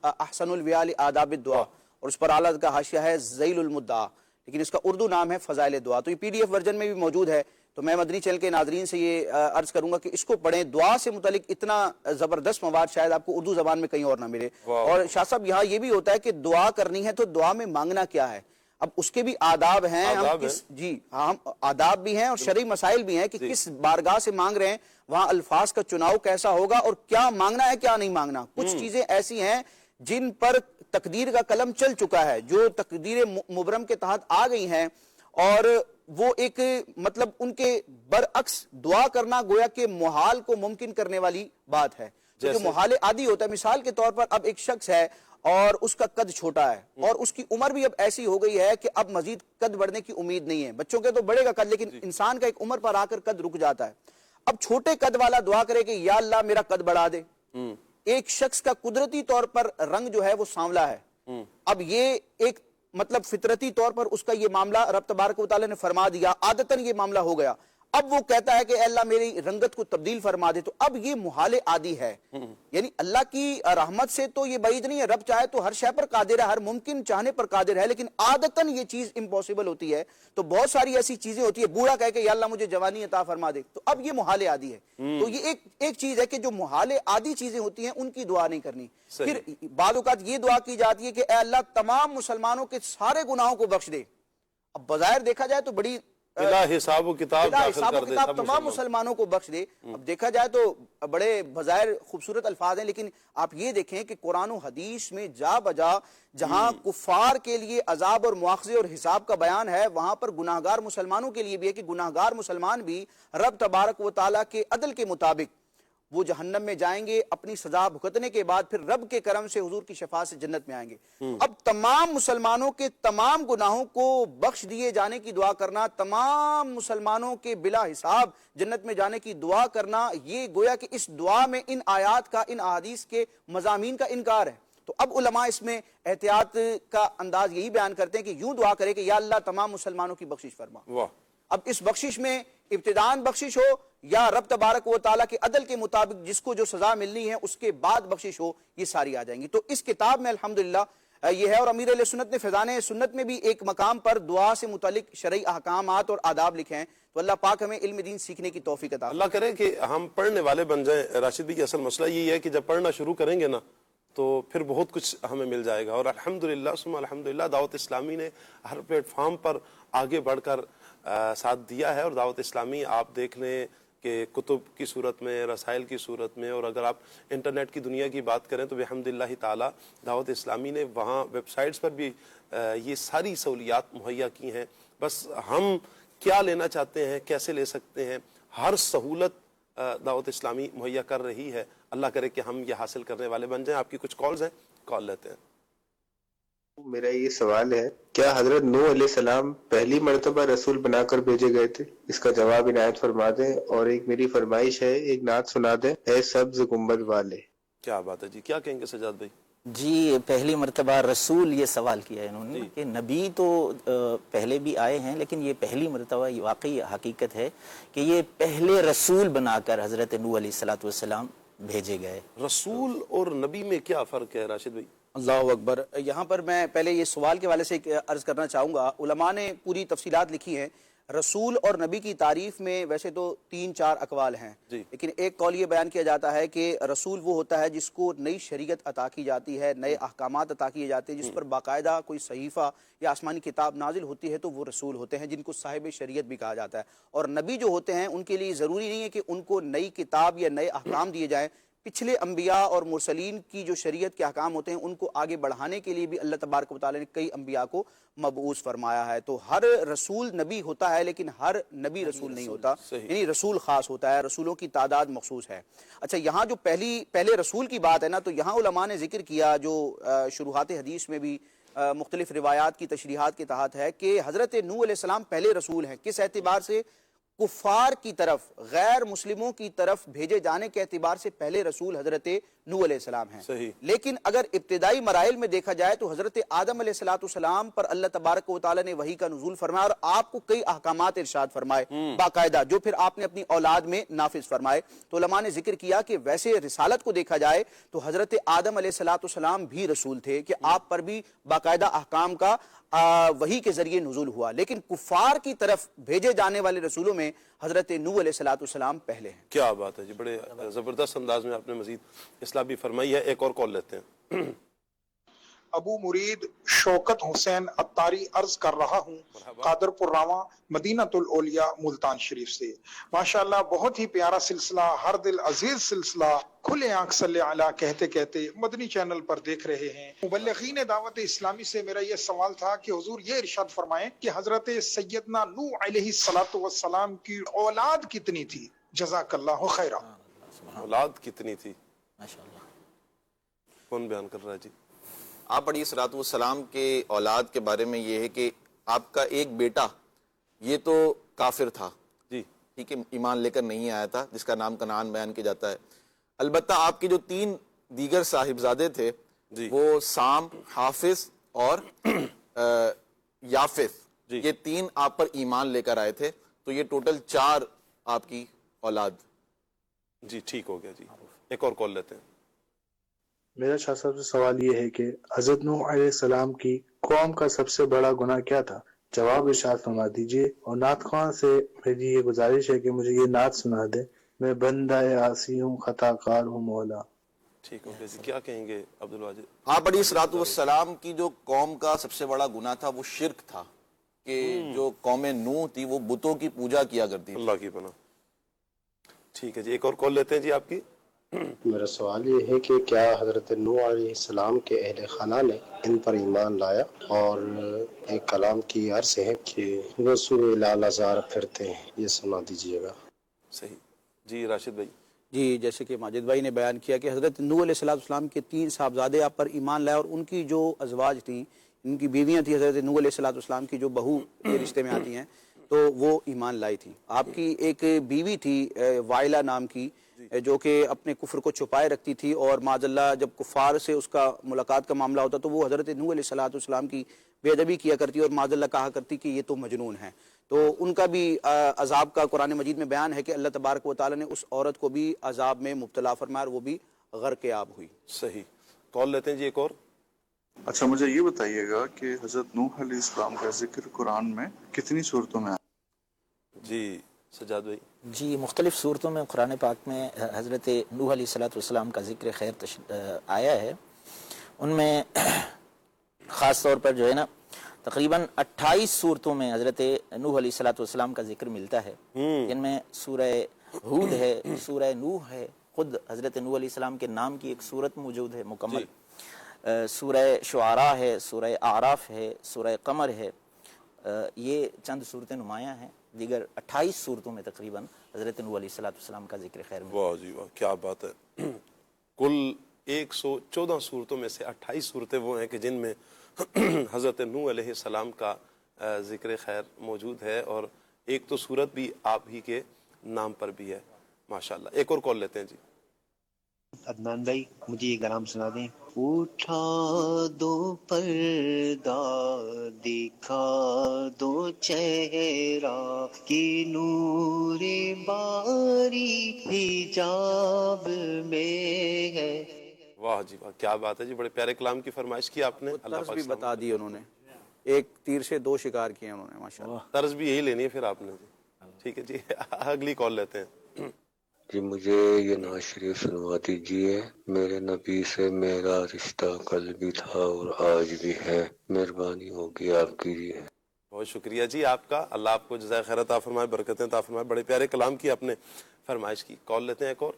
احسن الویال آداب الدعا, اور اس پر اعلیٰ کا حاشیہ ہے ذیل المدعا, لیکن اس کا اردو نام ہے فضائل دعا. تو یہ پی ڈی ایف ورژن میں بھی موجود ہے. تو میں مدنی چینل کے ناظرین سے یہ عرض کروں گا کہ اس کو پڑھیں. دعا سے متعلق اتنا زبردست مواد شاید آپ کو اردو زبان میں کہیں اور نہ ملے. اور شاہ صاحب یہاں یہ بھی ہوتا ہے کہ دعا کرنی ہے تو دعا میں مانگنا کیا ہے, اب اس کے بھی آداب ہیں. ہم آداب بھی ہیں اور شرعی مسائل بھی ہیں کہ کس بارگاہ سے مانگ رہے ہیں, وہاں الفاظ کا چناؤ کیسا ہوگا, اور کیا مانگنا ہے کیا نہیں مانگنا. کچھ چیزیں ایسی ہیں جن پر تقدیر کا قلم چل چکا ہے, جو تقدیر مبرم کے تحت آ گئی ہیں, اور وہ ایک مطلب ان کے برعکس دعا کرنا گویا کہ محال کو ممکن کرنے والی بات ہے. جو محال عادی ہوتا ہے, مثال کے طور پر اب ایک شخص ہے اور اس کا قد چھوٹا ہے, اور اس کی عمر بھی اب ایسی ہو گئی ہے کہ اب مزید قد بڑھنے کی امید نہیں ہے. بچوں کے تو بڑھے گا قد, لیکن انسان کا ایک عمر پر آ کر قد رک جاتا ہے. اب چھوٹے قد والا دعا کرے کہ یا اللہ میرا قد بڑھا دے. ایک شخص کا قدرتی طور پر رنگ جو ہے وہ سانولا ہے, اب یہ ایک مطلب فطرتی طور پر اس کا یہ معاملہ رب تبارک و تعالیٰ نے فرما دیا، عادتاً یہ معاملہ ہو گیا، اب وہ کہتا ہے کہ اے اللہ میری رنگت کو تبدیل فرما دے، تو اب یہ محال عادی ہے. یعنی اللہ کی رحمت سے تو یہ بعید نہیں ہے، رب چاہے تو ہر شے پر قادر ہے، ہر ممکن چاہنے پر قادر ہے، لیکن عادتاً یہ چیز امپاسبل ہوتی ہے. تو بہت ساری ایسی چیزیں ہوتی ہے، بوڑھا کہہ کہ یا اللہ مجھے جوانی عطا فرما دے، تو اب یہ محال عادی ہے. تو یہ ایک چیز ہے کہ جو محال عادی چیزیں ہوتی ہیں ان کی دعا نہیں کرنی. پھر بعض اوقات یہ دعا کی جاتی ہے کہ اے اللہ تمام مسلمانوں کے سارے گناہوں کو بخش دے. اب بظاہر دیکھا جائے تو بڑی بلا حساب و کتاب داخل کر دے سب تمام مسلمانوں کو بخش دے. اب دیکھا جائے تو بڑے بظاہر خوبصورت الفاظ ہیں، لیکن آپ یہ دیکھیں کہ قرآن و حدیث میں جا بجا جہاں کفار کے لیے عذاب اور مواخذے اور حساب کا بیان ہے، وہاں پر گناہگار مسلمانوں کے لیے بھی ہے کہ گناہگار مسلمان بھی رب تبارک و تعالیٰ کے عدل کے مطابق وہ جہنم میں جائیں گے، اپنی سزا بھگتنے کے بعد پھر رب کے کرم سے حضور کی شفاعت سے جنت میں آئیں گے. اب تمام مسلمانوں کے تمام گناہوں کو بخش دیے جانے کی دعا کرنا، تمام مسلمانوں کے بلا حساب جنت میں جانے کی دعا کرنا، یہ گویا کہ اس دعا میں ان آیات کا، ان احادیث کے مضامین کا انکار ہے. تو اب علماء اس میں احتیاط کا انداز یہی بیان کرتے ہیں کہ یوں دعا کرے کہ یا اللہ تمام مسلمانوں کی بخشش فرما. اب اس بخشش میں ابتداً بخشش ہو یا رب تبارک و تعالیٰ کے عدل کے مطابق جس کو جو سزا ملنی ہے اس کے بعد بخشش ہو، یہ ساری آ جائیں گی. تو اس کتاب میں الحمدللہ یہ ہے. اور امیر علیہ سنت نے فیضان سنت میں بھی ایک مقام پر دعا سے متعلق شرعی احکامات اور آداب لکھے ہیں. تو اللہ پاک ہمیں علم دین سیکھنے کی توفیق عطا. اللہ کرے کہ ہم پڑھنے والے بن جائیں. راشد بھی اصل مسئلہ یہی ہے کہ جب پڑھنا شروع کریں گے نا تو پھر بہت کچھ ہمیں مل جائے گا. اور الحمدللہ ثم الحمدللہ دعوت اسلامی نے ہر پلیٹ فارم پر آگے بڑھ کر ساتھ دیا ہے. اور دعوت اسلامی آپ دیکھ لیں کہ کتب کی صورت میں، رسائل کی صورت میں، اور اگر آپ انٹرنیٹ کی دنیا کی بات کریں تو بحمد اللہ تعالی دعوت اسلامی نے وہاں ویب سائٹس پر بھی یہ ساری سہولیات مہیا کی ہیں. بس ہم کیا لینا چاہتے ہیں، کیسے لے سکتے ہیں، ہر سہولت دعوت اسلامی مہیا کر رہی ہے. اللہ کرے کہ ہم یہ حاصل کرنے والے بن جائیں. آپ کی کچھ کالز ہیں، کال لیتے ہیں. میرا یہ سوال ہے، کیا حضرت نوح علیہ السلام پہلی مرتبہ رسول بنا کر بھیجے گئے تھے؟ اس کا جواب عنایت فرما دیں. اور ایک میری فرمائش ہے، ایک نعت سنا دیں، اے سبز گنبد والے. کیا بات ہے جی، کیا کہیں گے سجاد بھائی؟ جی پہلی مرتبہ رسول یہ سوال کیا ہے انہوں نے کہ نبی تو پہلے بھی آئے ہیں، لیکن یہ پہلی مرتبہ یہ واقعی حقیقت ہے کہ یہ پہلے رسول بنا کر حضرت نوح علیہ السلام بھیجے گئے. رسول اور نبی میں کیا فرق ہے راشد بھائی؟ اللہ اکبر. یہاں پر میں پہلے یہ سوال کے حوالے سے عرض کرنا چاہوں گا. علماء نے پوری تفصیلات لکھی ہیں. رسول اور نبی کی تعریف میں ویسے تو 3-4 اقوال ہیں، لیکن ایک قول یہ بیان کیا جاتا ہے کہ رسول وہ ہوتا ہے جس کو نئی شریعت عطا کی جاتی ہے، نئے احکامات عطا کیے جاتے ہیں، جس پر باقاعدہ کوئی صحیفہ یا آسمانی کتاب نازل ہوتی ہے، تو وہ رسول ہوتے ہیں جن کو صاحب شریعت بھی کہا جاتا ہے. اور نبی جو ہوتے ہیں ان کے لیے ضروری نہیں ہے کہ ان کو نئی کتاب یا نئے احکام دیے جائیں. پچھلے انبیاء اور مرسلین کی جو شریعت کے احکام ہوتے ہیں ان کو آگے بڑھانے کے لیے بھی اللہ تبارک و تعالی نے کئی انبیاء کو مبعوث فرمایا ہے. تو ہر رسول نبی ہوتا ہے لیکن ہر نبی رسول نہیں ہوتا، یعنی رسول خاص ہوتا ہے، رسولوں کی تعداد مخصوص ہے. اچھا، یہاں جو پہلے رسول کی بات ہے نا، تو یہاں علماء نے ذکر کیا جو شروحات حدیث میں بھی مختلف روایات کی تشریحات کے تحت ہے کہ حضرت نوح علیہ السلام پہلے رسول ہیں. کس اعتبار سے؟ کفار کی طرف، غیر مسلموں کی طرف بھیجے جانے کے اعتبار سے پہلے رسول حضرت نوح علیہ السلام ہیں. لیکن اگر ابتدائی مراحل میں دیکھا جائے تو حضرت آدم علیہ السلام پر اللہ تبارک و تعالی نے وحی کا نزول فرمایا اور آپ کو کئی احکامات ارشاد فرمائے باقاعدہ، جو پھر آپ نے اپنی اولاد میں نافذ فرمائے. تو علماء نے ذکر کیا کہ ویسے رسالت کو دیکھا جائے تو حضرت آدم علیہ السلام بھی رسول تھے کہ آپ پر بھی باقاعدہ احکام کا وحی کے ذریعے نزول ہوا. لیکن کفار کی طرف بھیجے جانے والے رسولوں میں حضرت نوح علیہ السلام پہلے ہیں. کیا بات ہے جی، بڑے زبردست انداز میں آپ نے مزید اصلاح بھی فرمائی ہے. ایک اور کال لیتے ہیں. ابو مرید شوکت حسین اتاری عرض کر رہا ہوں، قادر پور راواں، مدینۃ الاولیاء، ملتان شریف سے. ماشاءاللہ بہت ہی پیارا سلسلہ، ہر دل عزیز سلسلہ، کھلے آنکھ صلی علی کہتے کہتے مدنی چینل پر دیکھ رہے ہیں. مبلغین دعوت اسلامی سے میرا یہ سوال تھا کہ حضور یہ ارشاد فرمائیں کہ حضرت سیدنا نوح علیہ السلام کی اولاد کتنی تھی؟ جزاک اللہ خیرہ. اولاد کتنی تھی؟ ماشاءاللہ. کون بیان کر رہا ہے جی؟ آپ علیہ الصلوۃ والسلام کے اولاد کے بارے میں یہ ہے کہ آپ کا ایک بیٹا یہ تو کافر تھا جی، ٹھیک ہے، ایمان لے کر نہیں آیا تھا، جس کا نام کنعان بیان کیا جاتا ہے. البتہ آپ کے جو 3 دیگر صاحبزادے تھے وہ سام، حافظ اور یافث، جی یہ 3 آپ پر ایمان لے کر آئے تھے، تو یہ ٹوٹل 4 آپ کی اولاد. جی ٹھیک ہو گیا جی. ایک اور کال لیتے ہیں. میرا شاہ صاحب سے سوال یہ ہے کہ حضرت نوح علیہ السلام کی قوم کا سب سے بڑا گناہ کیا تھا؟ جواب ارشاد فرما دیجیے. اور نعت خواں سے میری یہ گزارش ہے کہ مجھے یہ نعت سنا دے. میں بندہ عاصی ہوں، خطا کار ہوں مولا. ٹھیک ہو گیا جی. کیا کہیں گے عبدالواجد؟ آپ علیہ الصلوۃ والسلام کی جو قوم کا سب سے بڑا گناہ تھا وہ شرک تھا، کہ جو قوم نوح تھی وہ بتوں کی پوجا کیا کرتی تھی. اللہ کی پناہ. ٹھیک ہے جی. ایک اور کال لیتے ہیں جی آپ کی. میرا سوال یہ ہے کہ کیا حضرت نوح علیہ السلام کے اہل خانہ نے ان پر ایمان لایا؟ اور ایک کلام کی عرض ہے کہ رسول لالازار پھرتے ہیں، یہ سنا دیجیے گا. صحیح جی. راشد بھائی. جی، جیسے کہ ماجد بھائی نے بیان کیا کہ حضرت نوح علیہ السلام کے 3 صاحبزادے آپ پر ایمان لائے، اور ان کی جو ازواج تھیں، ان کی بیویاں تھیں حضرت نوح علیہ السلام کی جو بہو کے رشتے میں آتی ہیں، تو وہ ایمان لائی تھیں. آپ کی ایک بیوی تھی وائلہ نام کی، جو کہ اپنے کفر کو چھپائے رکھتی تھی، اور معاذ اللہ جب کفار سے اس کا ملاقات کا معاملہ ہوتا تو وہ حضرت نوح علیہ السلام کی بے ادبی کیا کرتی اور معاذ اللہ کہا کرتی کہ یہ تو مجنون ہے. تو ان کا بھی عذاب کا قرآن مجید میں بیان ہے کہ اللہ تبارک و تعالیٰ نے اس عورت کو بھی عذاب میں مبتلا فرمایا اور وہ بھی غرق آب ہوئی. صحیح. کال لیتے ہیں جی ایک اور. اچھا، مجھے یہ بتائیے گا کہ حضرت نوح علیہ السلام کا ذکر قرآن میں کتنی صورتوں میں جی سجاد بھائی. جی، مختلف صورتوں میں قرآن پاک میں حضرت نوح علیہ السلام کا ذکر خیر آیا ہے. ان میں خاص طور پر جو ہے نا تقریباً 28 صورتوں میں حضرت نوح علیہ السلام کا ذکر ملتا ہے، جن میں سورہ ہود ہے، سورہ نوح ہے، خود حضرت نوح علیہ السلام کے نام کی ایک صورت موجود ہے مکمل، سورہ شعراء ہے، سورہ اعراف ہے، سورہ قمر ہے. یہ چند صورتیں نمایاں ہیں. دیگر 28 صورتوں میں تقریباً حضرت نوح علیہ السلام کا ذکر خیر میں. واہ جی واہ، کیا بات ہے. کل 114 صورتوں میں سے 28 صورتیں وہ ہیں کہ جن میں حضرت نوح علیہ السلام کا ذکر خیر موجود ہے، اور ایک تو صورت بھی آپ ہی کے نام پر بھی ہے. ماشاءاللہ. ایک اور کال لیتے ہیں جی. عدنان بھائی مجھے یہ کلام سنا دیں. اٹھا دو پردہ دکھا دو چہرہ کی نور باری حجاب میں ہے. واہ جی واہ، کیا بات ہے جی. بڑے پیارے کلام کی فرمائش کی آپ نے. طرز بھی بتا دی انہوں نے، ایک تیر سے 2 شکار کیے انہوں نے. ماشاءاللہ. طرز بھی یہی لینی ہے پھر آپ نے. ٹھیک ہے جی. اگلی کال لیتے ہیں. جی مجھے یہ نعت شریف سنوا دیجیے. میرے نبی سے میرا رشتہ کل بھی تھا اور آج بھی ہے، مہربانی ہوگی آپ کیجیے. بہت شکریہ جی آپ کا. اللہ آپ کو جزائے خیر عطا فرمائے، برکتیں عطا فرمائے. بڑے پیارے کلام کی آپ نے فرمائش کی. کال لیتے ہیں ایک اور.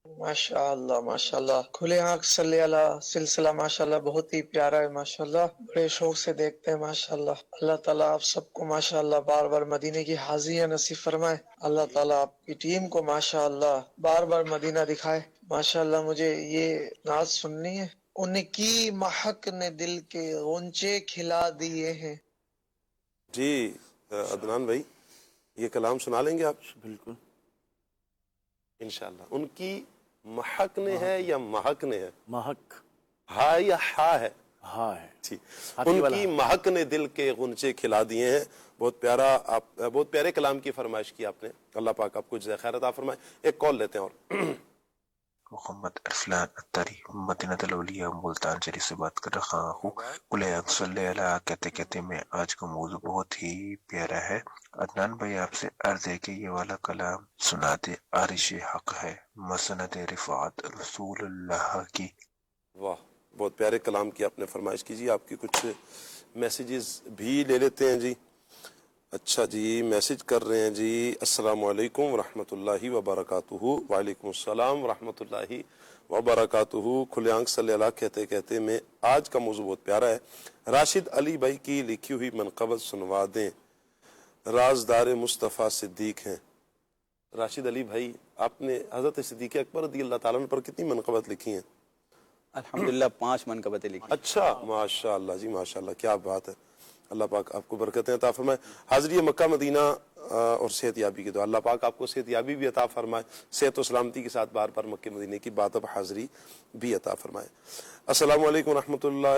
ماشاءاللہ ماشاءاللہ. کھلے آنکھ صلی اللہ سلسلہ ماشاءاللہ بہت ہی پیارا ہے ماشاءاللہ. بڑے شوق سے دیکھتے ہیں ماشاءاللہ. اللہ تعالیٰ آپ سب کو ماشاءاللہ بار بار مدینے کی حاضریاں نصیب فرمائے. اللہ تعالیٰ آپ کی ٹیم کو ماشاءاللہ بار بار مدینہ دکھائے. ماشاءاللہ مجھے یہ نعت سننی ہے. ان کی محک نے دل کے غنچے کھلا دیے ہیں. جی عدنان بھائی یہ کلام سنا لیں گے آپ؟ بالکل انشاءاللہ. ان کی محک نے ہے یا مہک نے ہے؟ مہک. ہا یا ہا ہے؟ ہاں ہے جی. ان کی مہک نے دل کے غنچے کھلا دیے ہیں. بہت پیارا، آپ بہت پیارے کلام کی فرمائش کی آپ نے. اللہ پاک آپ کو جزائے خیر عطا فرمائے. ایک کال لیتے ہیں اور. محمد ارسلان اتاری مدینہ الاولیاء ملتان شریف سے بات کر رہا ہوں. کلے صلی اللہ کہتے کہتے میں آج کا موضوع بہت ہی پیارا ہے. عدنان بھائی آپ سے عرض ہے کہ یہ والا کلام سنا دے. عرش حق ہے مسند رفعت رسول اللہ کی. واہ، بہت پیارے کلام کی آپ نے فرمائش کی جی. آپ کی کچھ میسیجز بھی لے لیتے ہیں جی. اچھا جی، میسج کر رہے ہیں جی. السلام علیکم ورحمۃ اللہ وبرکاتہ. وعلیکم السلام ورحمۃ اللہ وبرکاتہ. کھلے آنکھ صلی اللہ کہتے کہتے میں آج کا موضوع بہت پیارا ہے. راشد علی بھائی کی لکھی ہوئی منقبت سنوا دیں. رازدار مصطفیٰ صدیق ہیں. راشد علی بھائی آپ نے حضرت صدیق اکبر رضی اللہ تعالیٰ عنہ پر کتنی منقبت لکھی ہیں؟ الحمدللہ 5 منقبتیں لکھی. اچھا ماشاء اللہ جی، ماشاء اللہ، کیا بات ہے. اللہ پاک آپ کو برکتیں عطا فرمائے. حاضری مکہ مدینہ اور صحت یابی کی دعا. اللہ پاک آپ کو صحت یابی بھی عطا فرمائے، صحت و سلامتی کے ساتھ بار بار مکہ مدینہ کی بات اب حاضری بھی عطا فرمائے. السلام علیکم ورحمۃ اللہ.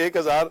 1000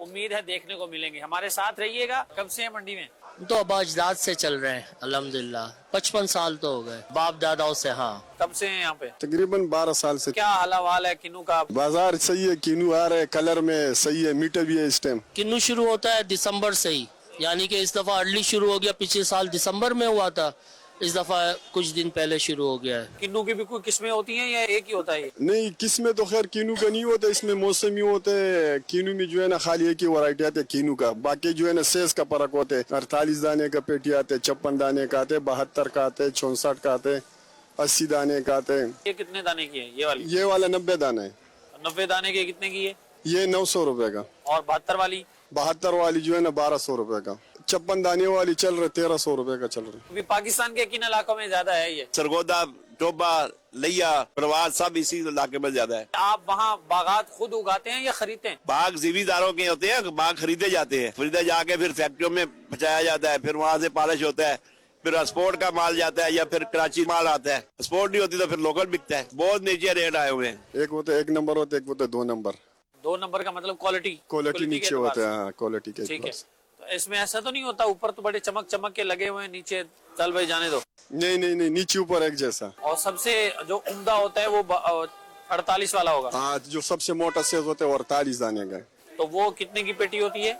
امید ہے دیکھنے کو ملیں گے. ہمارے ساتھ رہیے گا. کب سے ہیں منڈی میں؟ تو اب اجداد سے چل رہے ہیں الحمدللہ. 55 سال تو ہو گئے باپ داداؤں سے. ہاں. کب سے ہیں یہاں پہ؟ تقریباً 12 سال سے. کیا حال حوال ہے کینو کا؟ بازار صحیح ہے, کینو آ رہے, کلر میں صحیح ہے, میٹھا بھی ہے اس ٹائم. کنو شروع ہوتا ہے دسمبر سے ہی, یعنی کہ اس دفعہ ارلی شروع ہو گیا. پچھلے سال دسمبر میں ہوا تھا, اس دفعہ کچھ دن پہلے شروع ہو گیا ہے. کنو کی بھی کوئی قسمیں ہوتی ہیں یا ایک ہی ہوتا ہے؟ نہیں, قسمیں تو خیر کینو کا نہیں ہوتا, اس میں موسمی ہوتے ہیں. کینو میں جو ہے نا خالی ایک ہی ورائٹی آتے ہیں کینو کا, باقی جو ہے نا سیز کا فرق ہوتے ہیں. 48 دانے کا پیٹی آتے, 56 دانے کا آتے, 72 کا آتے, 64 کا آتے, 80 دانے کا آتے. یہ کتنے دانے کی ہے یہ والی؟ یہ والا 90 دانے ہے. 90 دانے کے کتنے کی ہے؟ یہ 900 روپے کا. اور 72 والی؟ 72 والی جو ہے نا 1200 روپے کا. 56 دانے والی چل رہے 1300 روپے کا چل رہے. ابھی پاکستان کے کن علاقوں میں زیادہ ہے یہ؟ سرگودا, ٹوبا, لیا, پرواز سب اسی علاقے میں زیادہ ہے. آپ وہاں باغات خود اگاتے ہیں یا خریدتے ہیں؟ باغ زمینداروں کے ہوتے ہیں, باغ خریدے جاتے ہیں, خریدے جا کے پھر فیکٹریوں میں پہنچایا جاتا ہے, پھر وہاں سے پالش ہوتا ہے, پھر ایکسپورٹ کا مال جاتا ہے یا پھر کراچی مال آتا ہے. ایکسپورٹ نہیں ہوتی تو پھر لوکل بکتا ہے. بہت نیچے ریٹ آئے ہوئے ہیں. ایک ہوتا ہے 1 نمبر ہوتا ہے, ایک ہوتا ہے 2 نمبر. 2 نمبر کا مطلب کوالٹی نیچے ہوتا ہے. ہاں, کوالٹی کے. ٹھیک ہے. تو اس میں ایسا تو نہیں ہوتا اوپر تو بڑے چمک چمک کے لگے ہوئے ہیں, نیچے چل بھائی جانے دو؟ نہیں, نیچے اوپر ایک جیسا. اور سب سے جو عمدہ ہوتا ہے وہ 48 والا ہوگا؟ ہاں, جو سب سے موٹا سیز ہوتا ہے وہ 48 دانے کا. تو وہ کتنے کی پیٹی ہوتی ہے؟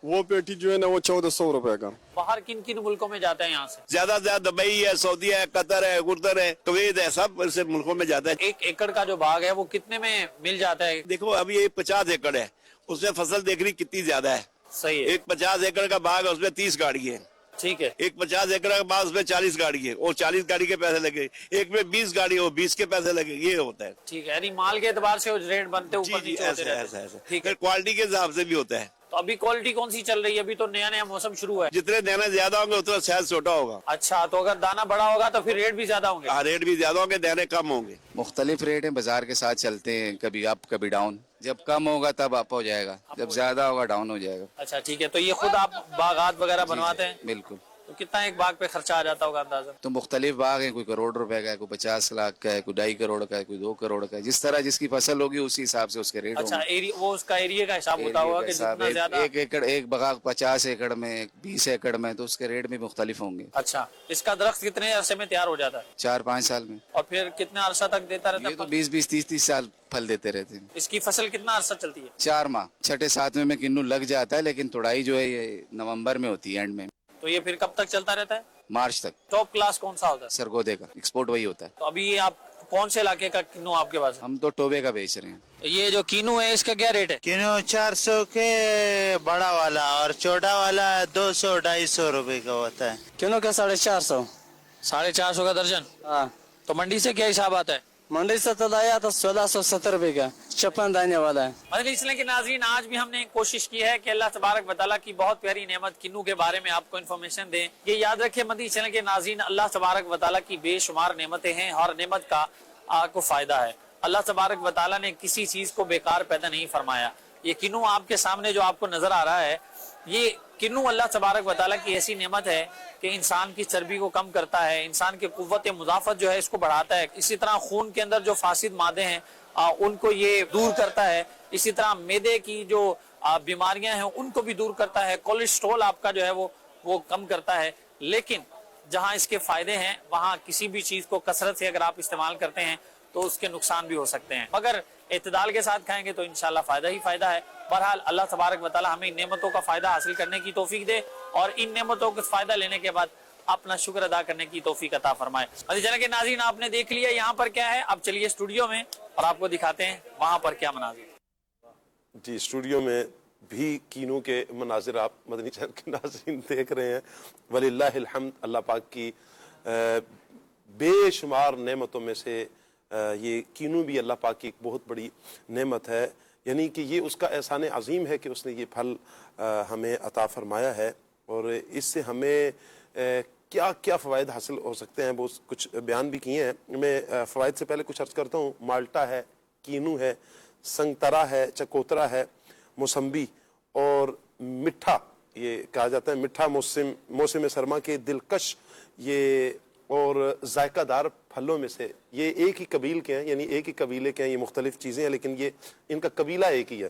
وہ پیٹی جو ہے نا وہ 1400 روپے کا. باہر کن کن ملکوں میں جاتا ہے یہاں سے؟ زیادہ سے زیادہ دبئی ہے, سعودی ہے, قطر ہے, اردن ہے, کویت ہے, سب ایسے ملکوں میں جاتا ہے. 1 ایکڑ کا جو باغ ہے وہ کتنے میں مل جاتا ہے؟ دیکھو ابھی یہ 50 ایکڑ ہے, اس میں فصل دیکھ رہی کتنی زیادہ ہے. صحیح ہے. ایک 50 ایکڑ کا باغ ہے, اس میں 30 گاڑی ہے. ٹھیک ہے. ایک 50 ایکڑ کا باغ, اس میں 40 گاڑی ہے, اور 40 گاڑی کے پیسے لگے. ایک میں 20 گاڑی ہو, 20 کے پیسے لگے. یہ ہوتا ہے. ٹھیک ہے, یعنی مال کے اعتبار سے ریٹ بنتے اوپر نیچے ہوتے رہتے ہیں. ٹھیک ہے. کوالٹی کے حساب سے بھی ہوتا ہے. تو ابھی کوالٹی کون سی چل رہی ہے؟ ابھی تو نیا نیا موسم شروع ہے. جتنے دانے زیادہ ہوں گے اتنا سائز چھوٹا ہوگا. اچھا, تو اگر دانا بڑا ہوگا تو پھر ریٹ بھی زیادہ ہوں گے؟ ہاں, ریٹ بھی زیادہ ہوں گے, دانے کم ہوں گے. مختلف ریٹ ہیں, بازار کے ساتھ چلتے ہیں, کبھی اپ کبھی ڈاؤن. جب کم ہوگا تب اپ ہو جائے گا, جب زیادہ ہوگا ڈاؤن ہو جائے گا. اچھا ٹھیک ہے. تو یہ خود آپ باغات وغیرہ بنواتے ہیں؟ بالکل. تو کتنا ایک باغ پہ خرچہ آ جاتا ہوگا اندازہ؟ تو مختلف باغ ہیں, کوئی 1 کروڑ روپے کا ہے, کوئی 50 لاکھ کا ہے, کوئی 2.5 کروڑ کا ہے, کوئی 2 کروڑ کا ہے. جس طرح جس کی فصل ہوگی اسی حساب سے اس کے ریٹ ہوں گے. اچھا, وہ اس کا ایریا کا حساب ہوتا ہوگا کہ جتنا زیادہ 1 ایکڑ, ایک باغ 50 ایکڑ میں, 20 ایکڑ میں, تو اس کے ریٹ بھی مختلف ہوں گے. اچھا, اس کا درخت کتنے عرصے میں تیار ہو جاتا ہے؟ 4-5 سال میں. اور پھر کتنے عرصہ تک دیتا رہتا ہے؟ یہ تو 20-20, 30-30 سال پھل دیتے رہتے ہیں. اس کی فصل کتنا عرصہ چلتی ہے؟ 4 ماہ. 6-7 میں کنو لگ جاتا ہے, لیکن توڑائی جو ہے یہ نومبر میں ہوتی ہے, اینڈ میں. تو یہ پھر کب تک چلتا رہتا ہے؟ مارچ تک. ٹاپ کلاس کون سا ہوتا ہے؟ سرگودے کا. ایکسپورٹ وہی ہوتا ہے. تو ابھی یہ آپ کون سے علاقے کا کینو آپ کے پاس ہے؟ ہم تو ٹوبے کا بیچ رہے ہیں. یہ جو کینو ہے اس کا کیا ریٹ ہے؟ کینو 400 کے بڑا والا, اور چھوٹا والا 200-250 روپے کا ہوتا ہے. کینو کا 450. 450 کا درجن؟ ہاں. تو منڈی سے کیا حساب آتا ہے؟ منڈی سے تو لایا تو 1670 روپے کا 56 دانے والا ہے. مدنی چینل کے ناظرین, آج بھی ہم نے کوشش کی ہے کہ اللہ تبارک و تعالیٰ کی بہت پیاری نعمت کنو کے بارے میں آپ کو انفارمیشن دیں. یہ یاد رکھیں مدنی چینل کے ناظرین, اللہ تبارک و تعالیٰ کی بے شمار نعمتیں ہیں, ہر نعمت کا آپ کو فائدہ ہے. اللہ تبارک و تعالیٰ نے کسی چیز کو بیکار پیدا نہیں فرمایا. یہ کنو آپ کے سامنے جو آپ کو نظر آ رہا ہے, یہ کنو اللہ تبارک و تعالیٰ کی ایسی نعمت ہے کہ انسان کی چربی کو کم کرتا ہے, انسان کی قوت مضافت جو ہے اس کو بڑھاتا ہے. اسی طرح خون کے اندر جو فاسد مادے ہیں ان کو یہ دور کرتا ہے. اسی طرح معدے کی جو بیماریاں ہیں ان کو بھی دور کرتا ہے. کولیسٹرول آپ کا جو ہے وہ کم کرتا ہے. لیکن جہاں اس کے فائدے ہیں وہاں کسی بھی چیز کو کثرت سے اگر آپ استعمال کرتے ہیں تو اس کے نقصان بھی ہو سکتے ہیں, مگر اعتدال کے ساتھ کھائیں گے تو انشاءاللہ فائدہ ہی فائدہ ہے. بہرحال اللہ تبارک و تعالی ہمیں ان نعمتوں کا فائدہ حاصل کرنے کی توفیق دے, اور ان نعمتوں کا فائدہ لینے کے بعد اپنا شکر ادا کرنے کی توفیق عطا فرمائے. جناب کے ناظرین, آپ نے دیکھ لیا یہاں پر کیا ہے, اب چلیے اسٹوڈیو میں اور آپ کو دکھاتے ہیں وہاں پر کیا مناظر. جی, اسٹوڈیو میں بھی کینو کے مناظر آپ مدنی چینل کے ناظرین دیکھ رہے ہیں. وللہ الحمد, اللہ پاک کی بے شمار نعمتوں میں سے یہ کینو بھی اللہ پاک کی ایک بہت بڑی نعمت ہے. یعنی کہ یہ اس کا احسان عظیم ہے کہ اس نے یہ پھل ہمیں عطا فرمایا ہے, اور اس سے ہمیں کیا کیا فوائد حاصل ہو سکتے ہیں وہ کچھ بیان بھی کیے ہیں. میں فوائد سے پہلے کچھ عرض کرتا ہوں. مالٹا ہے, کینو ہے, سنگترا ہے, چکوترا ہے, موسمبی اور مٹھا, یہ کہا جاتا ہے مٹھا موسم سرما کے دلکش یہ اور ذائقہ دار پھلوں میں سے. یہ ایک ہی قبیل کے ہیں, یعنی ایک ہی قبیلے کے ہیں, یہ مختلف چیزیں ہیں لیکن یہ ان کا قبیلہ ایک ہی ہے.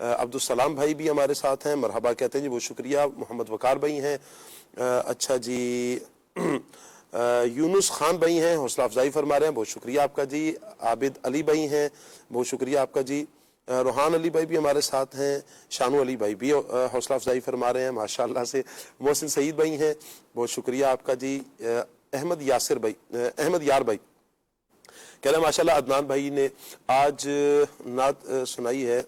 عبدالسلام بھائی بھی ہمارے ساتھ ہیں, مرحبا کہتے ہیں جی, بہت شکریہ. محمد وقار بھائی ہیں, اچھا جی. یونس خان بھائی ہیں, حوصلہ افزائی فرما رہے ہیں, بہت شکریہ آپ کا جی. عابد علی بھائی ہیں, بہت شکریہ آپ کا جی. روحان علی بھائی بھی ہمارے ساتھ ہیں, شانو علی بھائی بھی حوصلہ افزائی فرما رہے ہیں ماشاءاللہ سے. محسن سعید بھائی ہیں, بہت شکریہ آپ کا جی. احمد یار بھائی کہہ رہے ہیں ماشاءاللہ عدنان بھائی نے آج نعت سنائی ہے,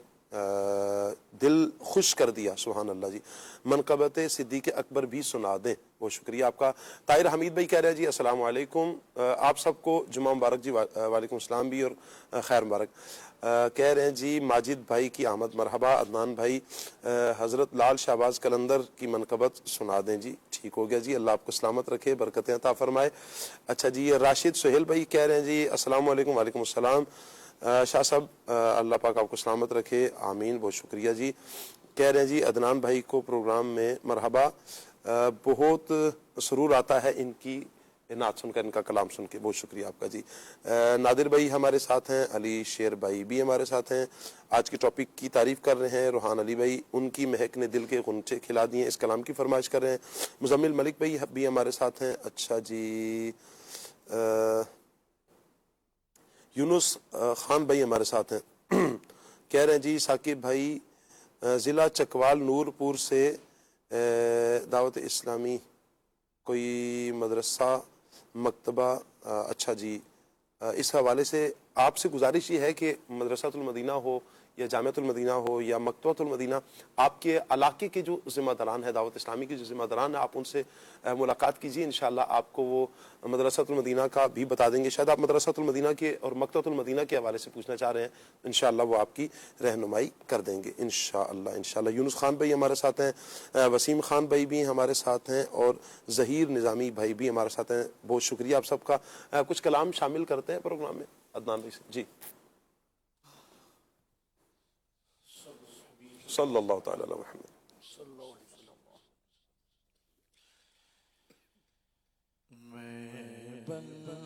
دل خوش کر دیا, سبحان اللہ جی. منقبت صدیق اکبر بھی سنا دیں, بہت شکریہ آپ کا. طاہر حمید بھائی کہہ رہے ہیں جی السلام علیکم, آپ سب کو جمعہ مبارک جی. وعلیکم السلام بھی اور خیر مبارک. کہہ رہے ہیں جی ماجد بھائی کی آمد, مرحبا. عدنان بھائی حضرت لال شہباز قلندر کی منقبت سنا دیں جی. ٹھیک ہو گیا جی, اللہ آپ کو سلامت رکھے, برکتیں عطا فرمائے. اچھا جی. راشد سہیل بھائی کہہ رہے ہیں جی السلام علیکم. وعلیکم السلام. شاہ صاحب اللہ پاک آپ کو سلامت رکھے, آمین, بہت شکریہ جی. کہہ رہے ہیں جی عدنان بھائی کو پروگرام میں مرحبا, بہت سرور آتا ہے ان کی نعت سن کر, ان کا کلام سن کے, بہت شکریہ آپ کا جی. نادر بھائی ہمارے ساتھ ہیں, علی شیر بھائی بھی ہمارے ساتھ ہیں, آج کے ٹاپک کی تعریف کر رہے ہیں. روحان علی بھائی ان کی مہک نے دل کے غنچے کھلا دیے, اس کلام کی فرمائش کر رہے ہیں. مزمل ملک بھائی بھی ہمارے ساتھ ہیں. اچھا جی. یونس خان بھائی ہمارے ساتھ ہیں, کہہ رہے ہیں جی ثاقب بھائی ضلع چکوال نور پور سے دعوت اسلامی کوئی مدرسہ مکتبہ, اچھا جی. اس حوالے سے آپ سے گزارش یہ ہے کہ مدرسۃ المدینہ ہو یا جامعۃ المدینہ ہو یا مکتبۃ المدینہ, آپ کے علاقے کے جو ذمہ داران ہیں, دعوت اسلامی کے جو ذمہ داران ہیں, آپ ان سے ملاقات کیجیے, انشاءاللہ آپ کو وہ مدرسۃ المدینہ کا بھی بتا دیں گے. شاید آپ مدرسۃ المدینہ کے اور مکتبۃ المدینہ کے حوالے سے پوچھنا چاہ رہے ہیں, انشاءاللہ وہ آپ کی رہنمائی کر دیں گے انشاءاللہ. یونس خان بھائی ہمارے ساتھ ہیں, وسیم خان بھائی بھی ہمارے ساتھ ہیں, اور ظہیر نظامی بھائی بھی ہمارے ساتھ ہیں, بہت شکریہ آپ سب کا. کچھ کلام شامل کرتے ہیں پروگرام میں عدنان بھائی سے جی. صلی اللہ تعالی علی محمد. میں بندہ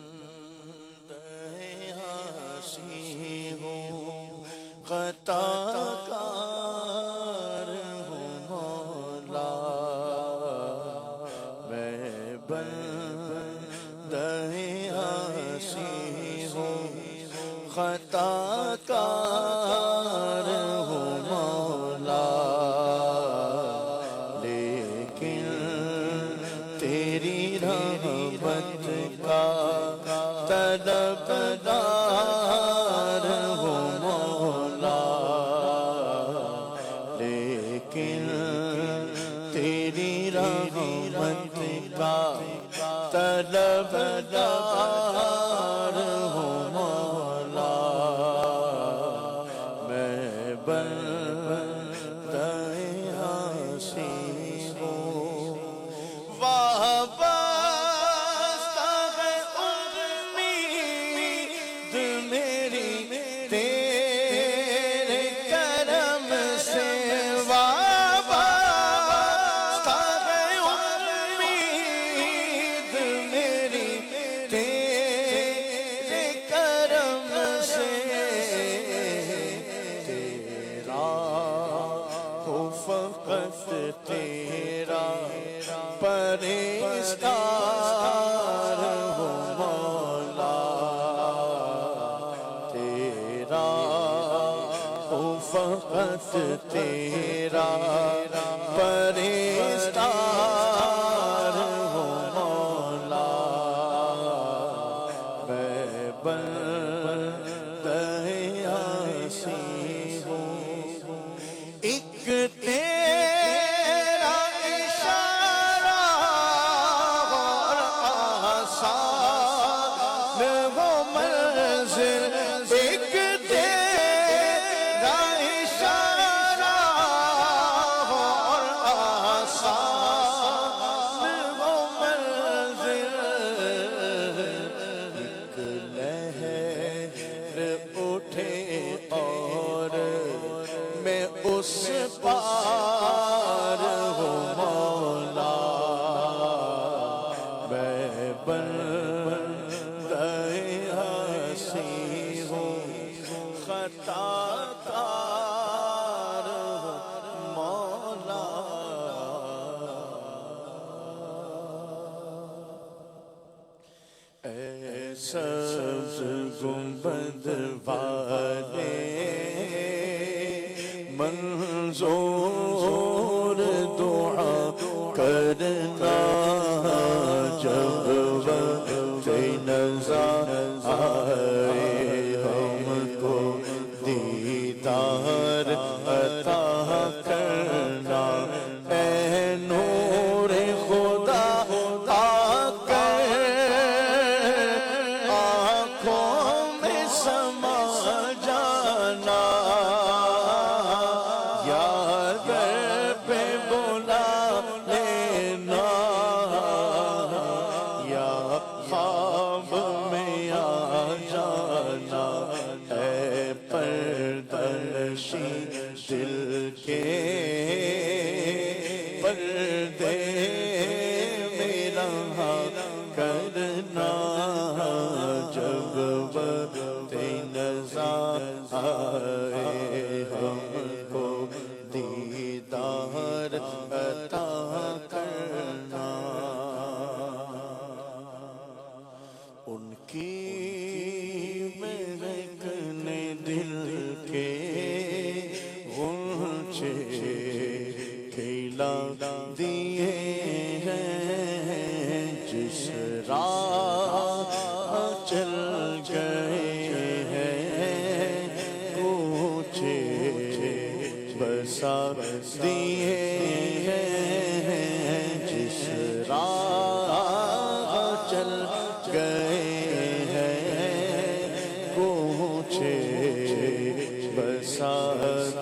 عاصی ہوں, خطا کار ہوں مولا. میں بندہ عاصی ہوں, خطا کار ہوں مولا. لیکن تیری رحمت کا طلبگار ہوں مولا. لیکن تیری رحمت کا طلبگار ہوں مولا. میں بندہ عاصی ہوں, وابستہ ہے امید میری تیرے کرم سے. وابستہ ہے امید میری تیرے کرم سے. تیرا ہو فقط تیرا پرہیزگار ہوں مولا. تیرا ہو فقط تیرا پرہیزگار ہوں مولا. میں بندہ عاصی ہوں, ایک تیرا اشارہ اور آسان ہو منزل. ایک تیرا اشارہ سبز گنبد والے منظور دعا کرنا جب وقت نظر آئے ہم کو دیدار عطا کرنا اے نور خدا آ کر آنکھوں میں سما جانا یا در پہ بلا لینا یا خواب میں آ جانا اے پردرشی دل کے پردے میرا کرنا جب وقت نظر آئے ہم کو دیدار عطا کرنا ان کی مہکنے دل کے غنچے کھلا دیے ہیں جس راہ چل گئے ہیں کوچے بسا دیے ہیں جس راہ چل گئے ہیں کوچے بسا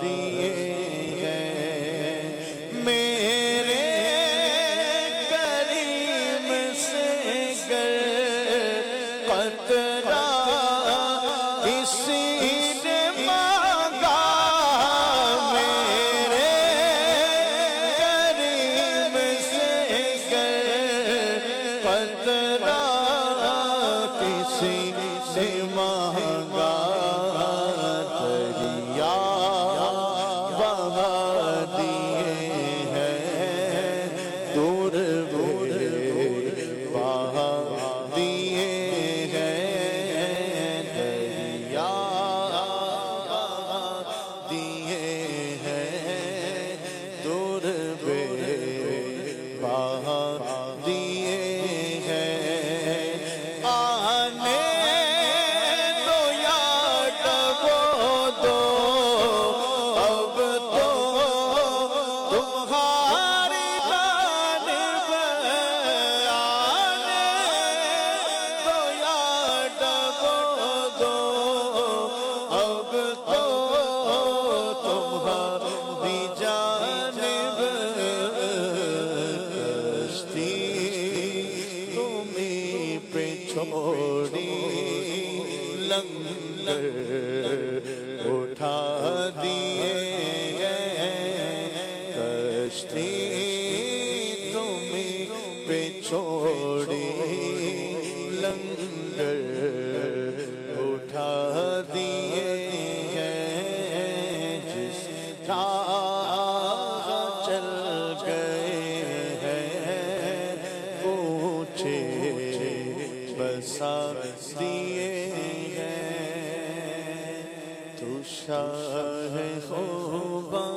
دیے ہیں میرے کریم سے گر قطرہ کسی نے مانگا میرے کریم سے گر قطرہ کسی نے مانگا دریا بہا دیے ہیں دور دور بہا دیے ہیں دریا بہا دیے ہیں دور بہا دیے ہیں آنے دو یا ڈبو دو اب تو تمہاری جانب آنے دو یا ڈبو دو اب تو تمہاری جانب کشتی تمہیں پہ چھوڑی لنگر اٹھا دیے ہیں کشتی تمہیں پہ چھوڑی لنگر اٹھا دیے ہیں جس راہ چل گئے ہیں کوچے بسا دیے ہیں تو شاہ خوباں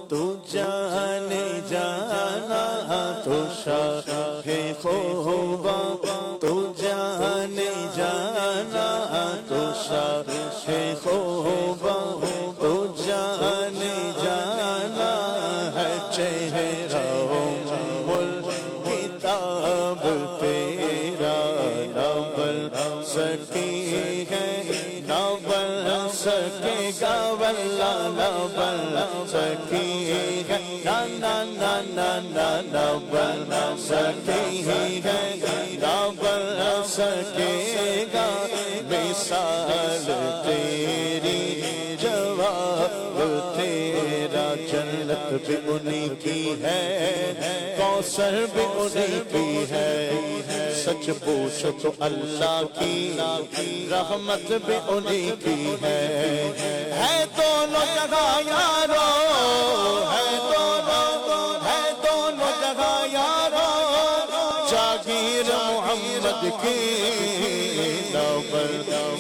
تو جانے جانا تو شاہ خوباں تو جانے جانا تو شاہ خوباں تو جانے جانا ہے چہرہ کتاب تیرا نہ بن سکی ہے نہ بن سکے گا واللہ نہ بن سکی ہے نہ بن سکی ہے نہ بن سکے گا مثال تیری جواب تیرا جنت بھی انہی کی ہے کوثر بھی انہی کی ہے سچ پوچھو تو اللہ کی رحمت بھی انہی کی ہے دونوں جگہ یارو ہے دونوں جگہ یارو جاگیر محمد کی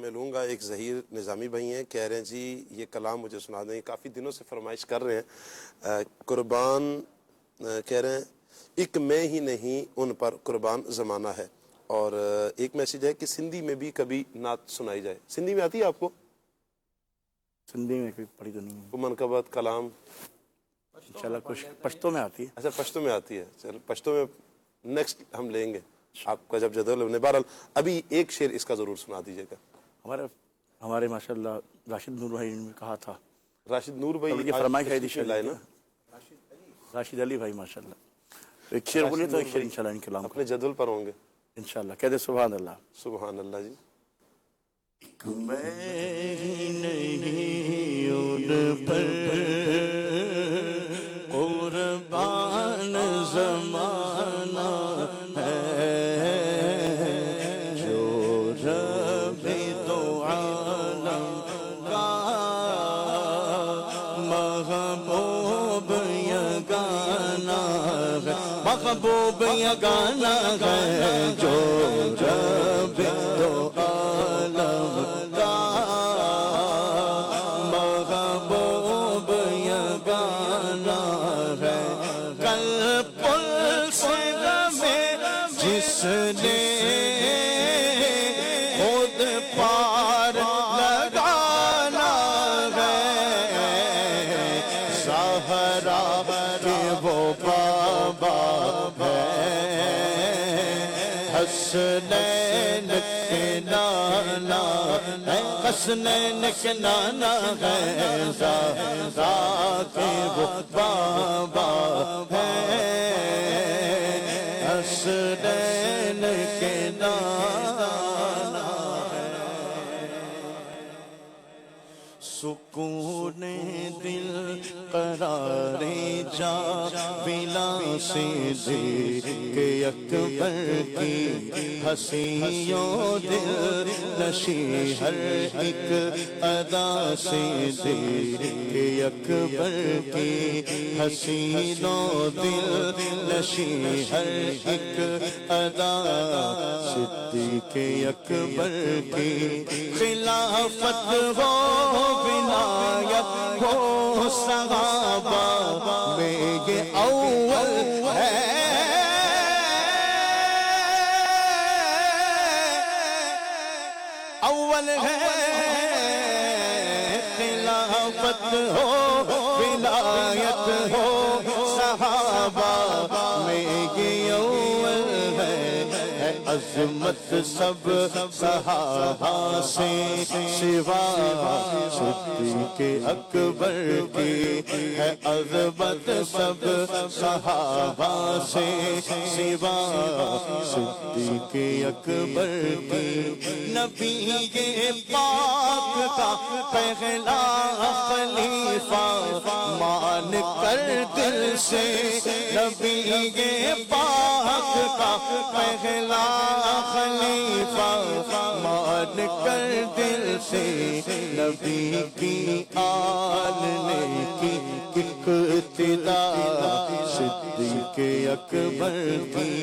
میں لوں گا. ایک ظہیر نظامی بھائی ہیں, کہہ رہے ہیں جی یہ کلام مجھے سنا دیں, کافی دنوں سے فرمائش کر رہے ہیں. قربان کہہ رہے ہیں ایک میں ہی نہیں ان پر قربان زمانہ ہے. اور ایک میسیج ہے کہ سندھی میں بھی کبھی نعت سنائی جائے. سندھی میں آتی ہے آپ کو؟ سندھی میں کوئی پڑھی تو نہیں ہے. منقبت کلام انشاءاللہ کچھ پشتو میں آتی ہے. اچھا پشتو میں آتی ہے, چل پشتو میں نیکسٹ ہم لیں گے آپ کا جب جدول بنے. بہرحال ابھی ایک شعر اس کا ضرور سنا دیجیے گا. ہمارے ماشاءاللہ راشد نور بھائی نے کہا تھا. راشد نور بھائی فرمائش ہے دی لائے نا, راشد علی بھائی ماشاءاللہ. ایک شعر بولے تو ایک شعر انشاءاللہ ان کے کلام اپنے جدول پر ہوں گے انشاءاللہ. کہہ دے سبحان اللہ. سبحان اللہ جی. میں نہیں ان پر قربان زمانہ ہے, جو رب دو عالم کا محبوب یگانہ ہے, محبوب یگانہ ہے, جو رب دو عالم کا محبوب یگانہ ہے. کل پل سے میں جس نے خود پار لگانا ہے, سہرا کے وہ بابا ہے, حسنین کے نانا ہے, حسنین کے نانا ہے, زہرا کے وہ بابا ہے, حسنین کے نانا ہے. سکون دل قرار جا بلا سے دیکھ اکبر کی ہنسیوں دل نشی ہر ایک ادا سے دیکھ اکبر کی حسینوں دل نشی ہر ایک ادا, صدیق اکبر کی خلافت ہو ولایت ہو صحابہ میں یہ اول ہے, اول ہے. خلافت ہو ولایت ہو صحابہ میں یہ اول ہے, عظمت سب صحابہ سے سوا صدیق اکبر کی ہے, عظمت سب صحابہ سے سوا صدیق اکبر کی. نبی کے پاک کا پہلا خلیفہ مان کر دل سے, نبی کے پاک کا پہلا خلیفہ مان کر دل سے, نبی کی آل نے کی اقتدا صدیق اکبر کی.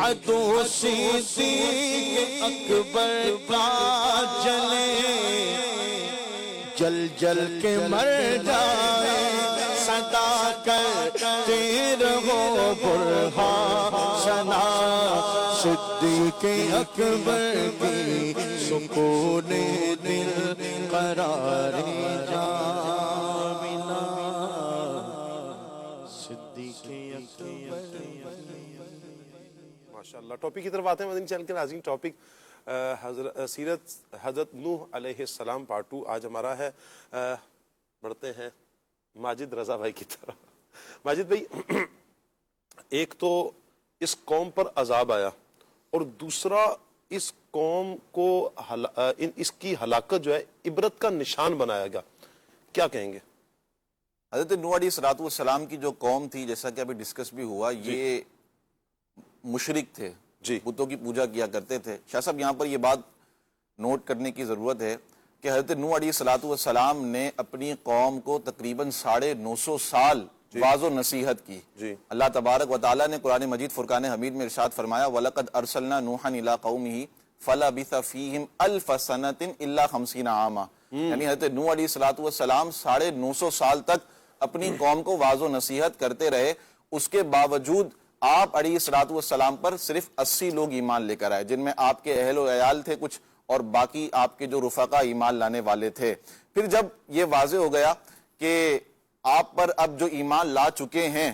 عدو صدیق اکبر کا جلے, جل جل کے مر جائے, صدا کرتے رہو برہان سنا صدیق اکبر کی. سکون دل قرار جا بنا صدیق اکبر. ماشاءاللہ. ٹاپک کی طرف آتے ہیں مدنی چینل کے ناظرین. ٹاپک سیرت حضرت نوح علیہ السلام پارٹ 2 آج ہمارا ہے. بڑھتے ہیں ماجد رضا بھائی کی طرف. ماجد بھائی, ایک تو اس قوم پر عذاب آیا اور دوسرا اس قوم کو اس کی ہلاکت جو ہے عبرت کا نشان بنایا گیا, کیا کہیں گے؟ حضرت نوح علیہ السلام کی جو قوم تھی, جیسا کہ ابھی ڈسکس بھی ہوا, یہ مشرک تھے, بتوں کی پوجا کیا کرتے تھے. شاہ صاحب یہاں پر یہ بات نوٹ کرنے کی ضرورت ہے کہ حضرت نوح علیہ السلام نے اپنی قوم کو تقریباً 950 سال واعظ و نصیحت کی. اللہ تبارک و تعالیٰ نے قرآن مجید فرقان حمید میں ارشاد فرمایا وَلَقَدْ أَرْسَلْنَا نُوحًا إِلَىٰ قَوْمِهِ فَلَبِثَ فِيهِمْ أَلْفَ سَنَةٍ إِلَّا 50 عَامًا، یعنی حضرت نوح علیہ السلام 950 سال تک اپنی قوم کو واعظ و نصیحت کرتے رہے، اس کے باوجود آپ علیہ السلام پر صرف 80 لوگ ایمان لے کر آئے، جن میں آپ کے اہل و عیال تھے کچھ، اور باقی آپ کے جو رفقا ایمان لانے والے تھے۔ پھر جب یہ واضح ہو گیا کہ آپ پر اب جو ایمان لا چکے ہیں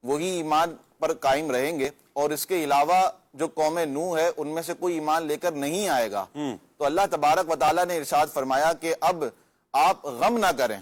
وہی ایمان پر قائم رہیں گے، اور اس کے علاوہ جو قوم نوح ہے ان میں سے کوئی ایمان لے کر نہیں آئے گا، تو اللہ تبارک و تعالیٰ نے ارشاد فرمایا کہ اب آپ غم نہ کریں،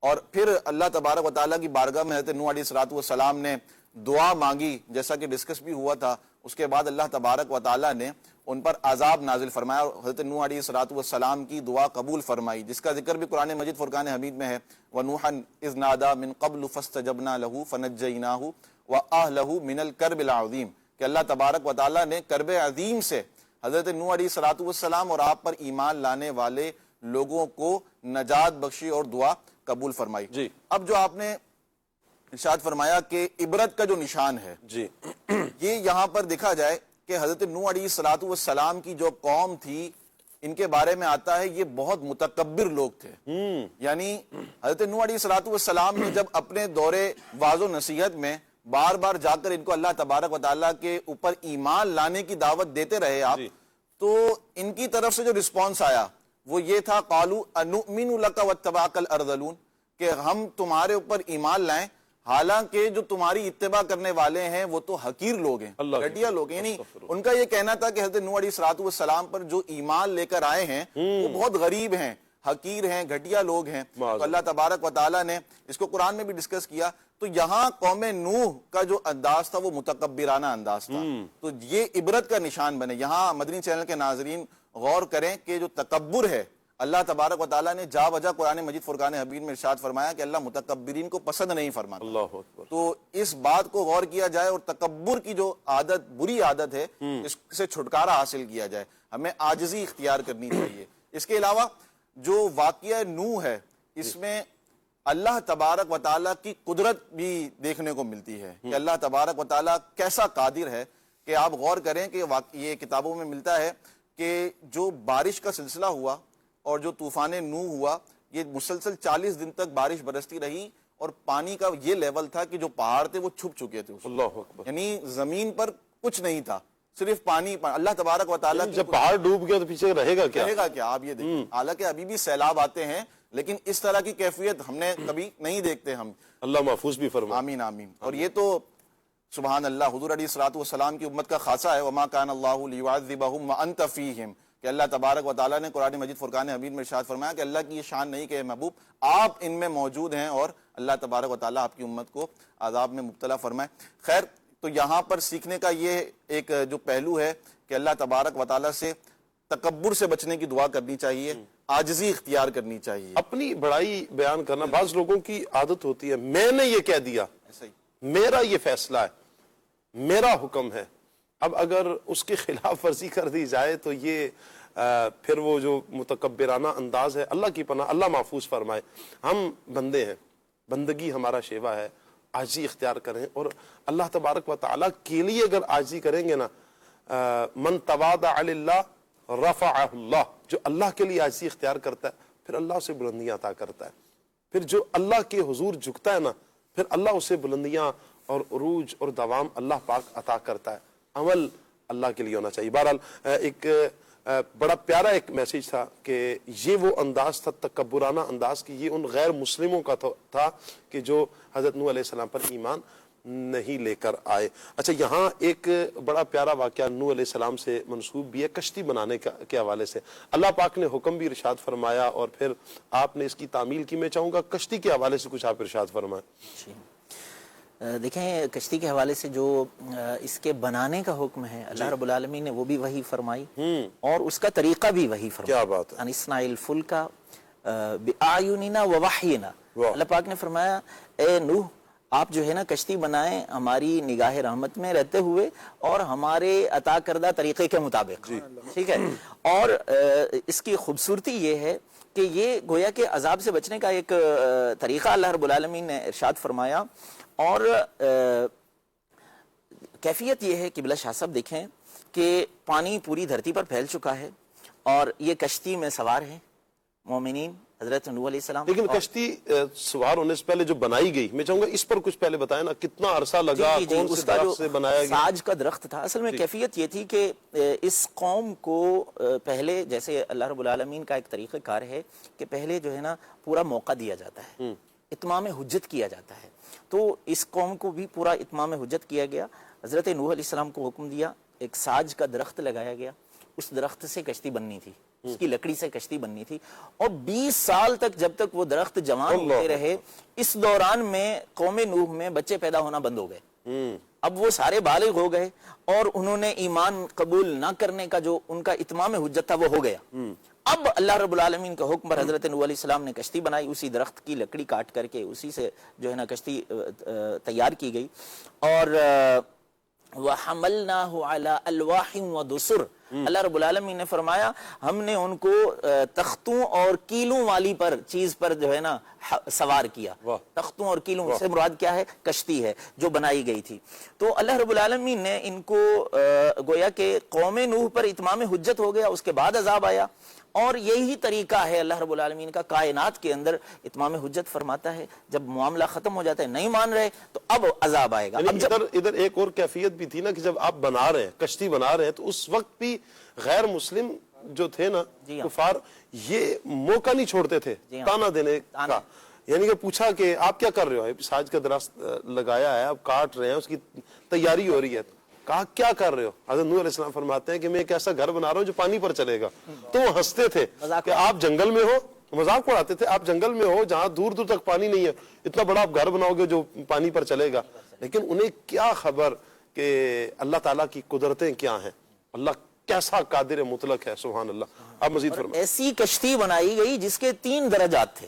اور پھر اللہ تبارک و تعالیٰ کی بارگاہ میں حضرت نوح علیہ السلام نے دعا مانگی، جیسا کہ ڈسکس بھی ہوا تھا۔ اس کے بعد اللہ تبارک و تعالیٰ نے ان پر عذاب نازل فرمایا، اور حضرت نوح علیہ السلام کی دعا قبول فرمائی، جس کا ذکر بھی قرآن مجید فرقان حمید میں ہے، وَنُوحًا إِذْ نَادَى مِن قَبْلُ فَاسْتَجَبْنَا لَهُ فَنَجَّيْنَاهُ وَأَهْلَهُ مِنَ الْكَرْبِ الْعَظِيمِ، کہ اللہ تبارک و تعالیٰ نے کرب عظیم سے حضرت نوح علیہ السلام اور آپ پر ایمان لانے والے لوگوں کو نجات بخشی اور دعا قبول فرمائی۔ جی اب جو آپ نے ارشاد فرمایا کہ عبرت کا جو نشان ہے، جی یہ یہاں پر دیکھا جائے کہ حضرت نوح علیہ السلام کی جو قوم تھی ان کے بارے میں آتا ہے یہ بہت متکبر لوگ تھے، یعنی حضرت نوح علیہ السلام نے جب اپنے دور واعظ و نصیحت میں بار بار جا کر ان کو اللہ تبارک و تعالیٰ کے اوپر ایمان لانے کی دعوت دیتے رہے آپ، تو ان کی طرف سے جو رسپانس آیا وہ یہ تھا قَالُوا أَنُؤْمِنُ لَكَ وَاتَّبَعَكَ الْأَرْذَلُونَ، کہ ہم تمہارے اوپر ایمان لائیں حالانکہ جو تمہاری اتباع کرنے والے ہیں وہ تو حقیر لوگ ہیں، گھٹیا لوگ ہیں۔ یعنی ان کا یہ کہنا تھا کہ حضرت نوح علیہ السلام پر جو ایمان لے کر آئے ہیں وہ بہت غریب ہیں، حقیر ہیں، گھٹیا لوگ ہیں۔ تو اللہ تبارک و تعالیٰ نے اس کو قرآن میں بھی ڈسکس کیا، تو یہاں قوم نوح کا جو انداز تھا وہ متکبرانہ انداز تھا، تو یہ عبرت کا نشان بنے۔ یہاں مدنی چینل کے ناظرین غور کریں کہ جو تکبر ہے اللہ تبارک و تعالیٰ نے جا وجہ قرآن مجید فرقان حمید میں ارشاد فرمایا کہ اللہ متکبرین کو پسند نہیں فرماتا۔ اللہ اکبر۔ تو اس بات کو غور کیا جائے اور تکبر کی جو عادت بری عادت ہے اس سے چھٹکارا حاصل کیا جائے، ہمیں عاجزی اختیار کرنی چاہیے۔ اس کے علاوہ جو واقعہ نوح ہے اس میں اللہ تبارک و تعالیٰ کی قدرت بھی دیکھنے کو ملتی ہے کہ اللہ تبارک و تعالیٰ کیسا قادر ہے، کہ آپ غور کریں کہ یہ کتابوں میں ملتا ہے کہ جو بارش کا سلسلہ ہوا اور جو طوفان نوح ہوا یہ مسلسل 40 دن تک بارش برستی رہی، اور پانی کا یہ لیول تھا کہ جو پہاڑ تھے وہ چھپ چکے تھے، اللہ اکبر، یعنی زمین پر کچھ نہیں تھا، صرف پانی۔ اللہ تبارک و تعالیٰ جب پہاڑ ڈوب گیا تو پیچھے رہے گا کیا؟ رہے گا کیا آپ یہ دیکھیں، حالانکہ ابھی بھی سیلاب آتے ہیں لیکن اس طرح کی کیفیت ہم نے کبھی نہیں دیکھتے ہم، اللہ محفوظ بھی فرمائے۔ آمین آمین۔ اور یہ تو سبحان اللہ حضور علیہ السلام کی امت کا خاصہ ہے، وما کان اللہ لیعذبہم وانت فیہم، کہ اللہ تبارک و تعالیٰ نے قرآن مجید فرقان حمید میں ارشاد فرمایا کہ اللہ کی یہ شان نہیں کہ اے محبوب آپ ان میں موجود ہیں اور اللہ تبارک و تعالیٰ آپ کی امت کو عذاب میں مبتلا فرمائے۔ خیر، تو یہاں پر سیکھنے کا یہ ایک جو پہلو ہے کہ اللہ تبارک و تعالیٰ سے تکبر سے بچنے کی دعا کرنی چاہیے، عاجزی اختیار کرنی چاہیے، اپنی بڑائی بیان کرنا۔ بعض لوگوں کی عادت ہوتی ہے میں نے یہ کہہ دیا، میرا یہ فیصلہ ہے، میرا حکم ہے، اب اگر اس کی خلاف ورزی کر دی جائے تو یہ پھر وہ جو متکبرانہ انداز ہے، اللہ کی پناہ، اللہ محفوظ فرمائے۔ ہم بندے ہیں، بندگی ہمارا شیوا ہے، عاجزی اختیار کریں، اور اللہ تبارک و تعالیٰ کے لیے اگر عاجزی کریں گے نا، من تواضع للہ رفعہ اللہ، جو اللہ کے لیے عاجزی اختیار کرتا ہے پھر اللہ اسے بلندیاں عطا کرتا ہے، پھر جو اللہ کے حضور جھکتا ہے نا پھر اللہ اسے بلندیاں اور عروج اور دوام اللہ پاک عطا کرتا ہے۔ عمل اللہ کے لیے ہونا چاہیے۔ بہرحال ایک بڑا پیارا ایک میسیج تھا کہ یہ وہ انداز تھا تکبرانہ انداز کی، یہ ان غیر مسلموں کا تھا کہ جو حضرت نوح علیہ السلام پر ایمان نہیں لے کر آئے۔ اچھا، یہاں ایک بڑا پیارا واقعہ نوح علیہ السلام سے منسوب بھی ہے کشتی بنانے کے حوالے سے۔ اللہ پاک نے حکم بھی ارشاد فرمایا اور پھر آپ نے اس کی تعمیل کی۔ میں چاہوں گا کشتی کے حوالے سے کچھ آپ ارشاد فرمائیں۔ دیکھیں، کشتی کے حوالے سے جو اس کے بنانے کا حکم ہے اللہ رب العالمین نے وہ بھی وحی فرمائی اور اس کا طریقہ بھی وحی فرمایا۔ کیا بات ہے! انصنع الفلک بأعیننا ووحینا، اللہ پاک نے فرمایا اے نوح آپ جو ہے نا کشتی بنائیں ہماری نگاہ رحمت میں رہتے ہوئے اور ہمارے عطا کردہ طریقے کے مطابق، ٹھیک ہے۔ اور اس کی خوبصورتی یہ ہے کہ یہ گویا کہ عذاب سے بچنے کا ایک طریقہ اللہ رب العالمین نے ارشاد فرمایا، اور کیفیت یہ ہے کہ بلا شاہ صاحب دیکھیں کہ پانی پوری دھرتی پر پھیل چکا ہے اور یہ کشتی میں سوار ہیں مومنین حضرت نوح علیہ السلام. لیکن کشتی سوار ہونے سے پہلے جو بنائی گئی، میں چاہوں گا اس پر کچھ پہلے بتائیں نا، کتنا عرصہ لگا، کون سے درخت سے بنایا گیا؟ ساج کا درخت تھا. اصل میں کیفیت یہ تھی کہ اس قوم کو پہلے، جیسے اللہ رب العالمین کا ایک طریقہ کار ہے کہ پہلے جو ہے نا پورا موقع دیا جاتا ہے، اتمام حجت کیا جاتا ہے. تو اس قوم کو بھی پورا اتمام حجت کیا گیا. حضرت نوح علیہ السلام کو حکم دیا، ایک ساج کا درخت لگایا گیا، اس درخت سے کشتی بننی تھی، اس کی لکڑی سے کشتی بننی تھی. اور 20 سال تک جب تک وہ درخت جوان ہوتے رہے، اس دوران میں قوم نوح میں بچے پیدا ہونا بند ہو گئے. اب وہ سارے بالغ ہو گئے اور انہوں نے ایمان قبول نہ کرنے کا جو ان کا اتمام حجت تھا وہ ہو گیا. اب اللہ رب العالمین کا حکم پر حضرت نوح علیہ السلام نے کشتی بنائی، اسی درخت کی لکڑی کاٹ کر کے اسی سے جو ہے نا کشتی تیار کی گئی. اور وَحَمَلْنَاهُ عَلَىٰ أَلْوَاحٍ وَدُسُرٍ، اللہ رب العالمین نے فرمایا ہم نے ان کو تختوں اور کیلوں والی پر چیز پر جو ہے نا سوار کیا. تختوں اور کیلوں سے مراد کیا ہے؟ کشتی ہے جو بنائی گئی تھی. تو اللہ رب العالمین نے ان کو گویا کہ قوم نوح پر اتمام حجت ہو گیا، اس کے بعد عذاب آیا. اور یہی طریقہ ہے اللہ رب العالمین کا، کائنات کے اندر اتمام حجت فرماتا ہے. جب معاملہ ختم ہو جاتا ہے، نہیں مان رہے تو اب عذاب آئے گا. ادھر ایک اور کیفیت بھی تھی نا کہ جب آپ بنا رہے ہیں، کشتی بنا رہے ہیں، تو اس وقت بھی غیر مسلم جو تھے نا کفار، یہ موقع نہیں چھوڑتے تھے تانا دینے کا. یعنی کہ پوچھا کہ آپ کیا کر رہے ہو؟ ساج کا درخت لگایا ہے، اب کاٹ رہے ہیں، اس کی تیاری ہو رہی ہے. کہا کیا کر رہے ہو؟ حضرت نوح علیہ السلام فرماتے ہیں کہ میں ایک ایسا گھر بنا رہا ہوں جو پانی پر چلے گا. تو وہ ہنستے تھے کہ آپ جنگل میں ہو، مذاق اڑاتے تھے، آپ جنگل میں ہو جہاں دور دور تک پانی نہیں ہے، اتنا بڑا آپ گھر بناؤ گے جو پانی پر چلے گا. لیکن انہیں کیا خبر کہ اللہ تعالیٰ کی قدرتیں کیا ہیں، اللہ کیسا قادر مطلق ہے. سبحان اللہ. آپ مزید فرمائیں. ایسی کشتی بنائی گئی جس کے 3 درجات تھے.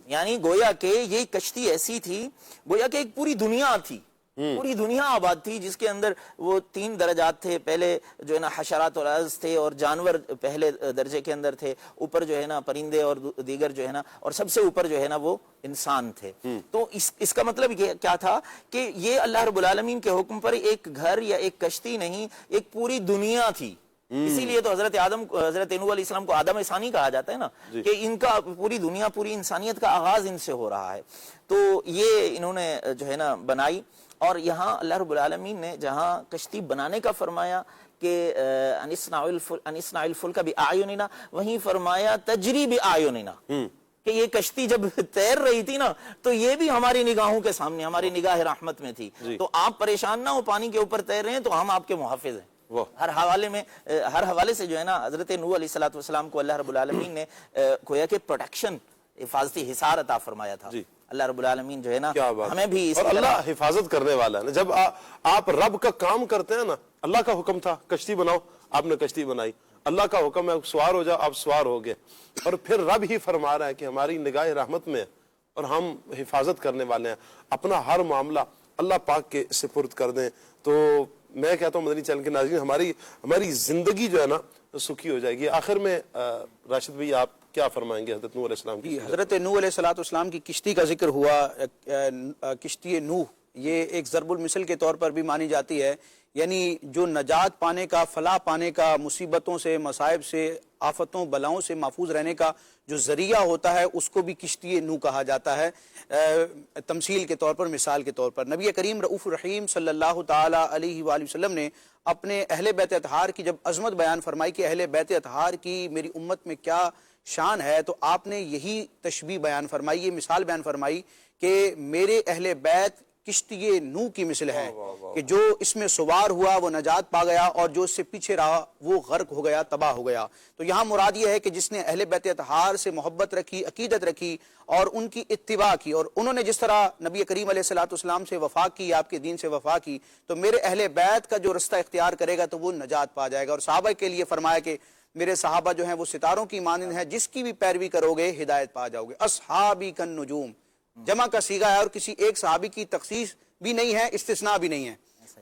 یعنی گویا کہ یہ کشتی ایسی تھی، گویا کہ ایک پوری دنیا تھی، پوری دنیا آباد تھی جس کے اندر وہ 3 درجات تھے. پہلے جو ہے نا حشرات اور عرض تھے اور جانور پہلے درجے کے اندر تھے، اوپر جو ہے نا پرندے اور دیگر جو ہے نا، اور سب سے اوپر جو ہے نا وہ انسان تھے. تو اس کا مطلب کیا تھا کہ یہ اللہ رب العالمین کے حکم پر ایک گھر یا ایک کشتی نہیں، ایک پوری دنیا تھی. اسی لیے تو حضرت نوح علیہ السلام کو آدم ثانی کہا جاتا ہے نا، کہ ان کا پوری دنیا، پوری انسانیت کا آغاز ان سے ہو رہا ہے. تو یہ انہوں نے جو ہے نا بنائی. اور یہاں اللہ رب العالمین نے جہاں کشتی بنانے کا فرمایا کہ انصنع الفلک بأعیننا، وہیں فرمایا تجری بأعیننا، کہ یہ کشتی جب تیر رہی تھی نا تو یہ بھی ہماری نگاہوں کے سامنے، ہماری نگاہ رحمت میں تھی. تو آپ پریشان نہ ہو، پانی کے اوپر تیر رہے ہیں تو ہم آپ کے محافظ ہیں. ہر حوالے سے جو ہے نا حضرت نوح علیہ السلام کو اللہ رب العالمین نے گویا کہ پروٹیکشن، حفاظتی حصار عطا فرمایا تھا. اللہ رب العالمین جو ہے نا ہمیں بھی، اور اللہ حفاظت کرنے والا ہے. جب آپ رب کا کام کرتے ہیں نا، اللہ کا حکم تھا کشتی بناؤ، آپ نے کشتی بنائی. اللہ کا حکم ہے سوار ہو جاؤ، آپ سوار ہو گئے. اور پھر رب ہی فرما رہا ہے کہ ہماری نگاہ رحمت میں اور ہم حفاظت کرنے والے ہیں. اپنا ہر معاملہ اللہ پاک کے سپرد کر دیں. تو میں کہتا ہوں مدنی چینل کے ناظرین، ہماری زندگی جو ہے نا سکھی ہو جائے گی. آخر میں راشد بھائی آپ کیا فرمائیں گے حضرت نوح علیہ السلام کی؟ حضرت نوح علیہ السلام کی کشتی کا ذکر ہوا. کشتی نوح یہ ایک ضرب المثل کے طور پر بھی مانی جاتی ہے. یعنی جو نجات پانے کا، فلاح پانے کا، مصیبتوں سے، مصائب سے، آفتوں بلاؤں سے محفوظ رہنے کا جو ذریعہ ہوتا ہے اس کو بھی کشتی نوح کہا جاتا ہے. تمثیل کے طور پر، مثال کے طور پر نبی کریم رؤوف الرحیم صلی اللہ تعالی علیہ وآلہ وسلم نے اپنے اہل بیت اطہار کی جب عظمت بیان فرمائی کہ اہل بیت اطہار کی میری امت میں کیا شان ہے، تو آپ نے یہی تشبیہ بیان فرمائی، یہ مثال بیان فرمائی کہ میرے اہل بیت کشتی نوح کی مثل ہے کہ جو اس میں سوار ہوا وہ نجات پا گیا، اور جو اس سے پیچھے رہا وہ غرق ہو گیا، تباہ ہو گیا. تو یہاں مراد یہ ہے کہ جس نے اہل بیت اطہار سے محبت رکھی، عقیدت رکھی اور ان کی اتباع کی، اور انہوں نے جس طرح نبی کریم علیہ السلام سے وفا کی، آپ کے دین سے وفا کی، تو میرے اہل بیت کا جو رستہ اختیار کرے گا تو وہ نجات پا جائے گا. اور صحابہ کے لیے فرمایا کہ میرے صحابہ جو ہیں وہ ستاروں کی مانند ہیں، جس کی بھی پیروی کرو گے ہدایت پا جاؤ گے. اصحابی کن نجوم جمع کا صیغہ ہے، اور کسی ایک صحابی کی تخصیص بھی نہیں ہے، استثناء بھی نہیں ہے.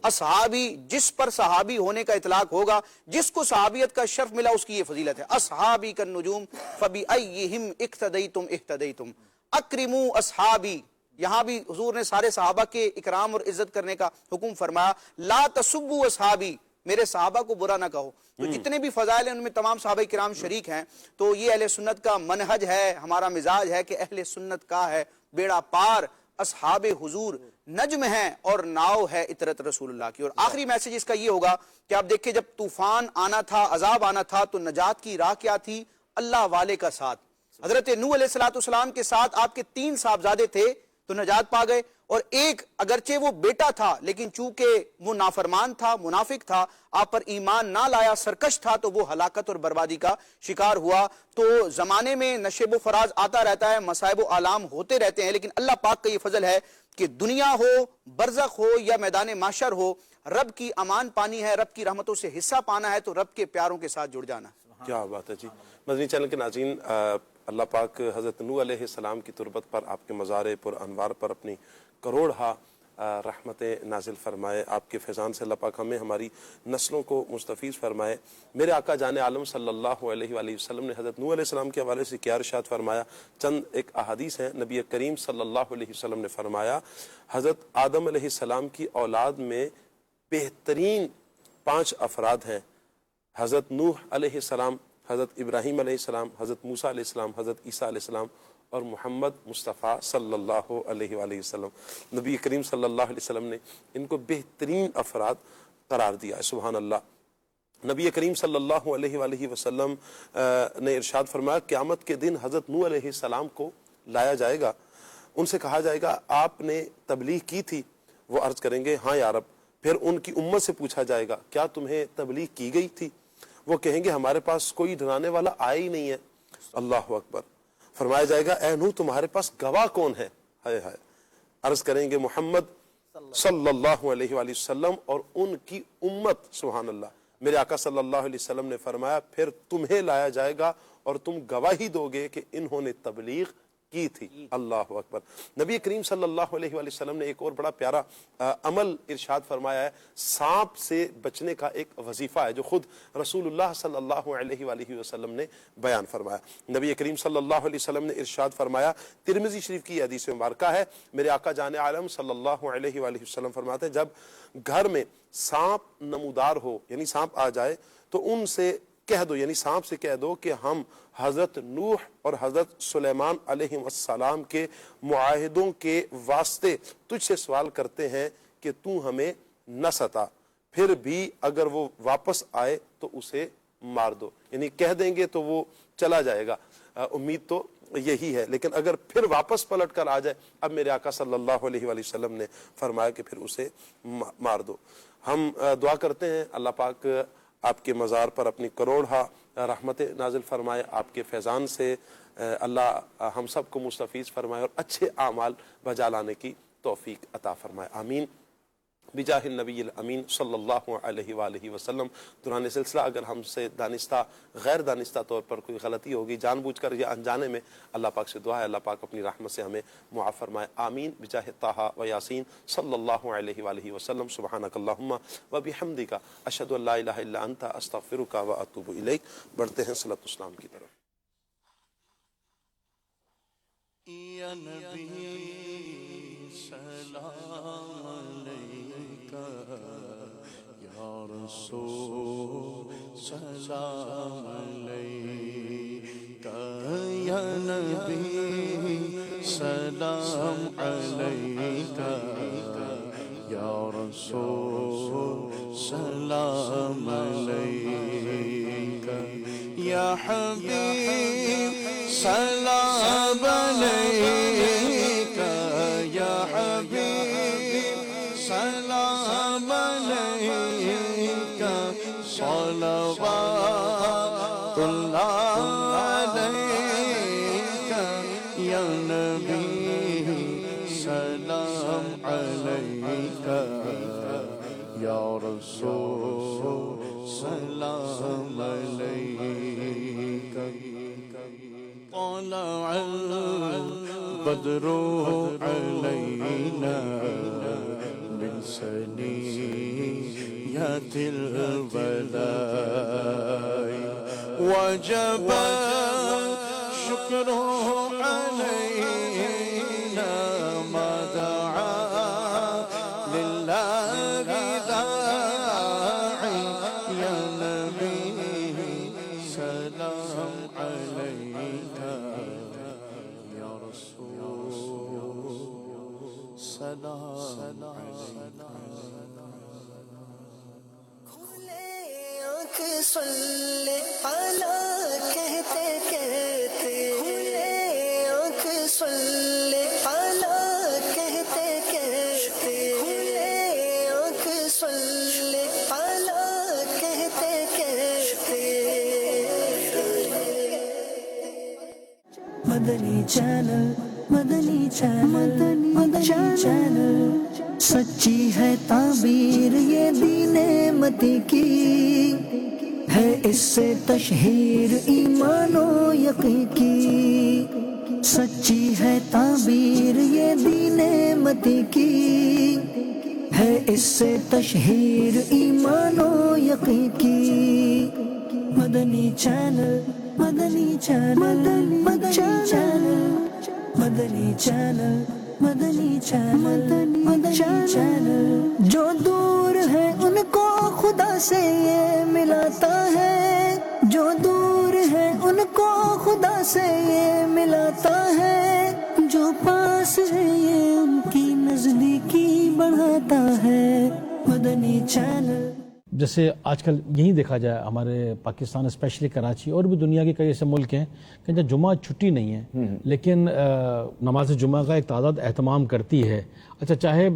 اصحابی جس پر صحابی ہونے کا اطلاق ہوگا، جس کو صحابیت کا شرف ملا، اس کی یہ فضیلت ہے. اصحابی کن نجوم فبأیہم اقتدیتم اہتدیتم. اکرموا اصحابی، یہاں بھی حضور نے سارے صحابہ کے اکرام اور عزت کرنے کا حکم فرمایا. لا تسبوا اصحابی، میرے صحابہ کو برا نہ کہو. تو جتنے بھی فضائل ہیں ان میں تمام صحابہ کرام شریک ہیں. تو یہ اہل سنت کا منہج ہے, ہمارا مزاج ہے کہ اہل سنت کا ہے بیڑا پار, اصحاب حضور نجم ہیں اور ناؤ ہے اطرت رسول اللہ کی. اور آخری میسج اس کا یہ ہوگا کہ آپ دیکھیں جب طوفان آنا تھا, عذاب آنا تھا, تو نجات کی راہ کیا تھی؟ اللہ والے کا ساتھ. حضرت نوح علیہ السلام کے ساتھ آپ کے 3 صاحبزادے تھے تو نجات پا گئے, اور ایک اگرچہ وہ بیٹا تھا لیکن چونکہ وہ نافرمان تھا, منافق تھا, آپ پر ایمان نہ لایا, سرکش تھا, تو وہ ہلاکت اور بربادی کا شکار ہوا. تو زمانے میں نشیب و فراز آتا رہتا ہے, مصائب و آلام ہوتے رہتے ہیں, لیکن اللہ پاک کا یہ فضل ہے کہ دنیا ہو, برزخ ہو یا میدان محشر ہو, رب کی امان پانی ہے, رب کی رحمتوں سے حصہ پانا ہے, تو رب کے پیاروں کے ساتھ جڑ جانا. کیا بات ہے جی. مدنی چینل کے ناظرین, اللہ پاک حضرت نوح علیہ السلام کی تربت پر, آپ کے مزار پر انوار پر اپنی کروڑہا رحمتیں نازل فرمائے. آپ کے فیضان سے اللہ پاک ہمیں, ہماری نسلوں کو مستفیض فرمائے. میرے آقا جان عالم صلی اللہ علیہ وآلہ وسلم نے حضرت نوح علیہ السلام کے حوالے سے کیا ارشاد فرمایا؟ چند ایک احادیث ہیں. نبی کریم صلی اللہ علیہ وسلم نے فرمایا, حضرت آدم علیہ السلام کی اولاد میں بہترین 5 افراد ہیں. حضرت نوح علیہ السلام, حضرت ابراہیم علیہ السلام, حضرت موسیٰ علیہ السلام, حضرت عیسیٰ علیہ السلام اور محمد مصطفیٰ صلی اللہ علیہ وآلہ وسلم. نبی کریم صلی اللہ علیہ وسلم نے ان کو بہترین افراد قرار دیا ہے. سبحان اللہ. نبی کریم صلی اللہ علیہ وآلہ وسلم نے ارشاد فرمایا, قیامت کے دن حضرت نوح علیہ السلام کو لایا جائے گا, ان سے کہا جائے گا آپ نے تبلیغ کی تھی؟ وہ عرض کریں گے ہاں یا رب. پھر ان کی امت سے پوچھا جائے گا کیا تمہیں تبلیغ کی گئی تھی؟ وہ کہیں گے ہمارے پاس کوئی ڈرانے والا آیا ہی نہیں ہے. اللہ اکبر. فرمایا جائے گا اے نوح تمہارے پاس گواہ کون ہے؟ ہائے ہائے. عرض کریں گے محمد صلی اللہ علیہ وآلہ وسلم اور ان کی امت. سبحان اللہ. میرے آقا صلی اللہ علیہ وسلم نے فرمایا پھر تمہیں لایا جائے گا اور تم گواہی دو گے کہ انہوں نے تبلیغ کی تھی. اللہ اکبر. نبی کریم صلی اللہ علیہ وآلہ وسلم نے ایک اور بڑا پیارا عمل ارشاد فرمایا ہے. سانپ سے بچنے کا ایک وظیفہ ہے جو خود رسول اللہ صلی اللہ علیہ وآلہ وسلم نے بیان فرمایا. نبی کریم صلی اللہ علیہ وسلم نے ارشاد فرمایا, ترمذی شریف کی حدیث مبارکہ ہے, میرے آقا جان عالم صلی اللہ علیہ وآلہ وسلم فرماتے ہیں جب گھر میں سانپ نمودار ہو, یعنی سانپ آ جائے, تو ان سے کہہ دو, یعنی سانپ سے کہہ دو کہ ہم حضرت نوح اور حضرت سلیمان علیہ السلام کے معاہدوں کے واسطے تجھ سے سوال کرتے ہیں کہ تو ہمیں نہ ستا, پھر بھی اگر وہ واپس آئے تو اسے مار دو. یعنی کہہ دیں گے تو وہ چلا جائے گا, امید تو یہی ہے, لیکن اگر پھر واپس پلٹ کر آ جائے, اب میرے آقا صلی اللہ علیہ وآلہ وسلم نے فرمایا کہ پھر اسے مار دو. ہم دعا کرتے ہیں اللہ پاک آپ کے مزار پر اپنی کروڑہا رحمت نازل فرمائے, آپ کے فیضان سے اللہ ہم سب کو مستفیض فرمائے اور اچھے اعمال بجا لانے کی توفیق عطا فرمائے. آمین بجاہ النبی الامین صلی اللہ علیہ وآلہ وسلم. دوران سلسلہ اگر ہم سے دانستہ غیر دانستہ طور پر کوئی غلطی ہوگی, جان بوجھ کر یا انجانے میں, اللہ پاک سے دعا ہے اللہ پاک اپنی رحمت سے ہمیں معاف فرمائے. آمین بجاہ طٰہٰ و یاسین صلی اللہ علیہ وآلہ وسلم. سبحانک اللہم و بحمدک اشہد ان لا الہ الا انت استغفرک و اتوب الیک. بڑھتے ہیں صلاۃ السلام کی طرف. یا نبی سلام علیکہ, یا رسول سلام علیکہ, یا نبی سلام علیکہ, یا رسول سلام علیکہ, یا حبیب سلام علیکہ, یا حبیب سلام علیکہ, صلوات اللہ علیکہ, یا نبی سلام علیکہ, یا رسول سلام علیکہ. طلع البدر علينا من ثنيات الوداع, وجب الشكر علينا ما دعا لله داعي, صلی علی کہتے کہتے کھلے آنکھ صلی علی کہتے کہتے کھلے آنکھ صلی علی کہتے کہتے مدنی چینل مدنی چینل مدنی چینل سچی ہے تعبیر یہ دین متی کی ہے اس سے تشہیر ایمان و یقین کی سچی ہے تعبیر یہ دین متی کی ہے اس سے تشہیر ایمان و یقین کی مدنی چینل مدنی چینل مدنی چینل مدنی چینل مدنی چینل مدنی چینل جو دور ہے ان کو خدا سے یہ ملاتا ہے جو دور ہے ان کو خدا سے یہ ملاتا ہے جو پاس ہے یہ ان کی نزدیکی بڑھاتا ہے مدنی چینل. جیسے آج کل یہی دیکھا جائے ہمارے پاکستان اسپیشلی کراچی اور بھی دنیا کے کئی ایسے ملک ہیں کہ جہاں جمعہ چھٹی نہیں ہے لیکن نماز جمعہ کا ایک تعداد اہتمام کرتی ہے. اچھا چاہے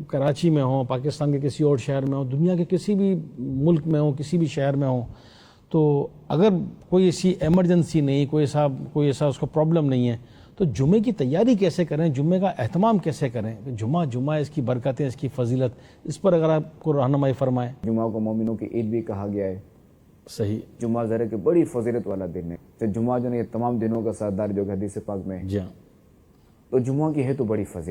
کراچی میں ہوں پاکستان کے کسی اور شہر میں ہوں دنیا کے کسی بھی ملک میں ہوں کسی بھی شہر میں ہوں تو اگر کوئی ایسی ایمرجنسی نہیں کوئی ایسا اس کو پرابلم نہیں ہے تو جمعے کی تیاری کیسے کریں جمعے کا اہتمام کیسے کریں جمعہ اس کی برکتیں اس کی فضیلت اس پر اگر آپ کو رہنمائی فرمائیں. جمعہ کو مومنوں کی عید بھی کہا گیا ہے. صحیح. جمعہ ذرا کہ بڑی فضیلت والا دن ہے. تو جمعہ جو ہے یہ تمام دنوں کا سردار جو حدیث پاک میں ہے تو جمعہ کی ہے تو بڑی فضیلت.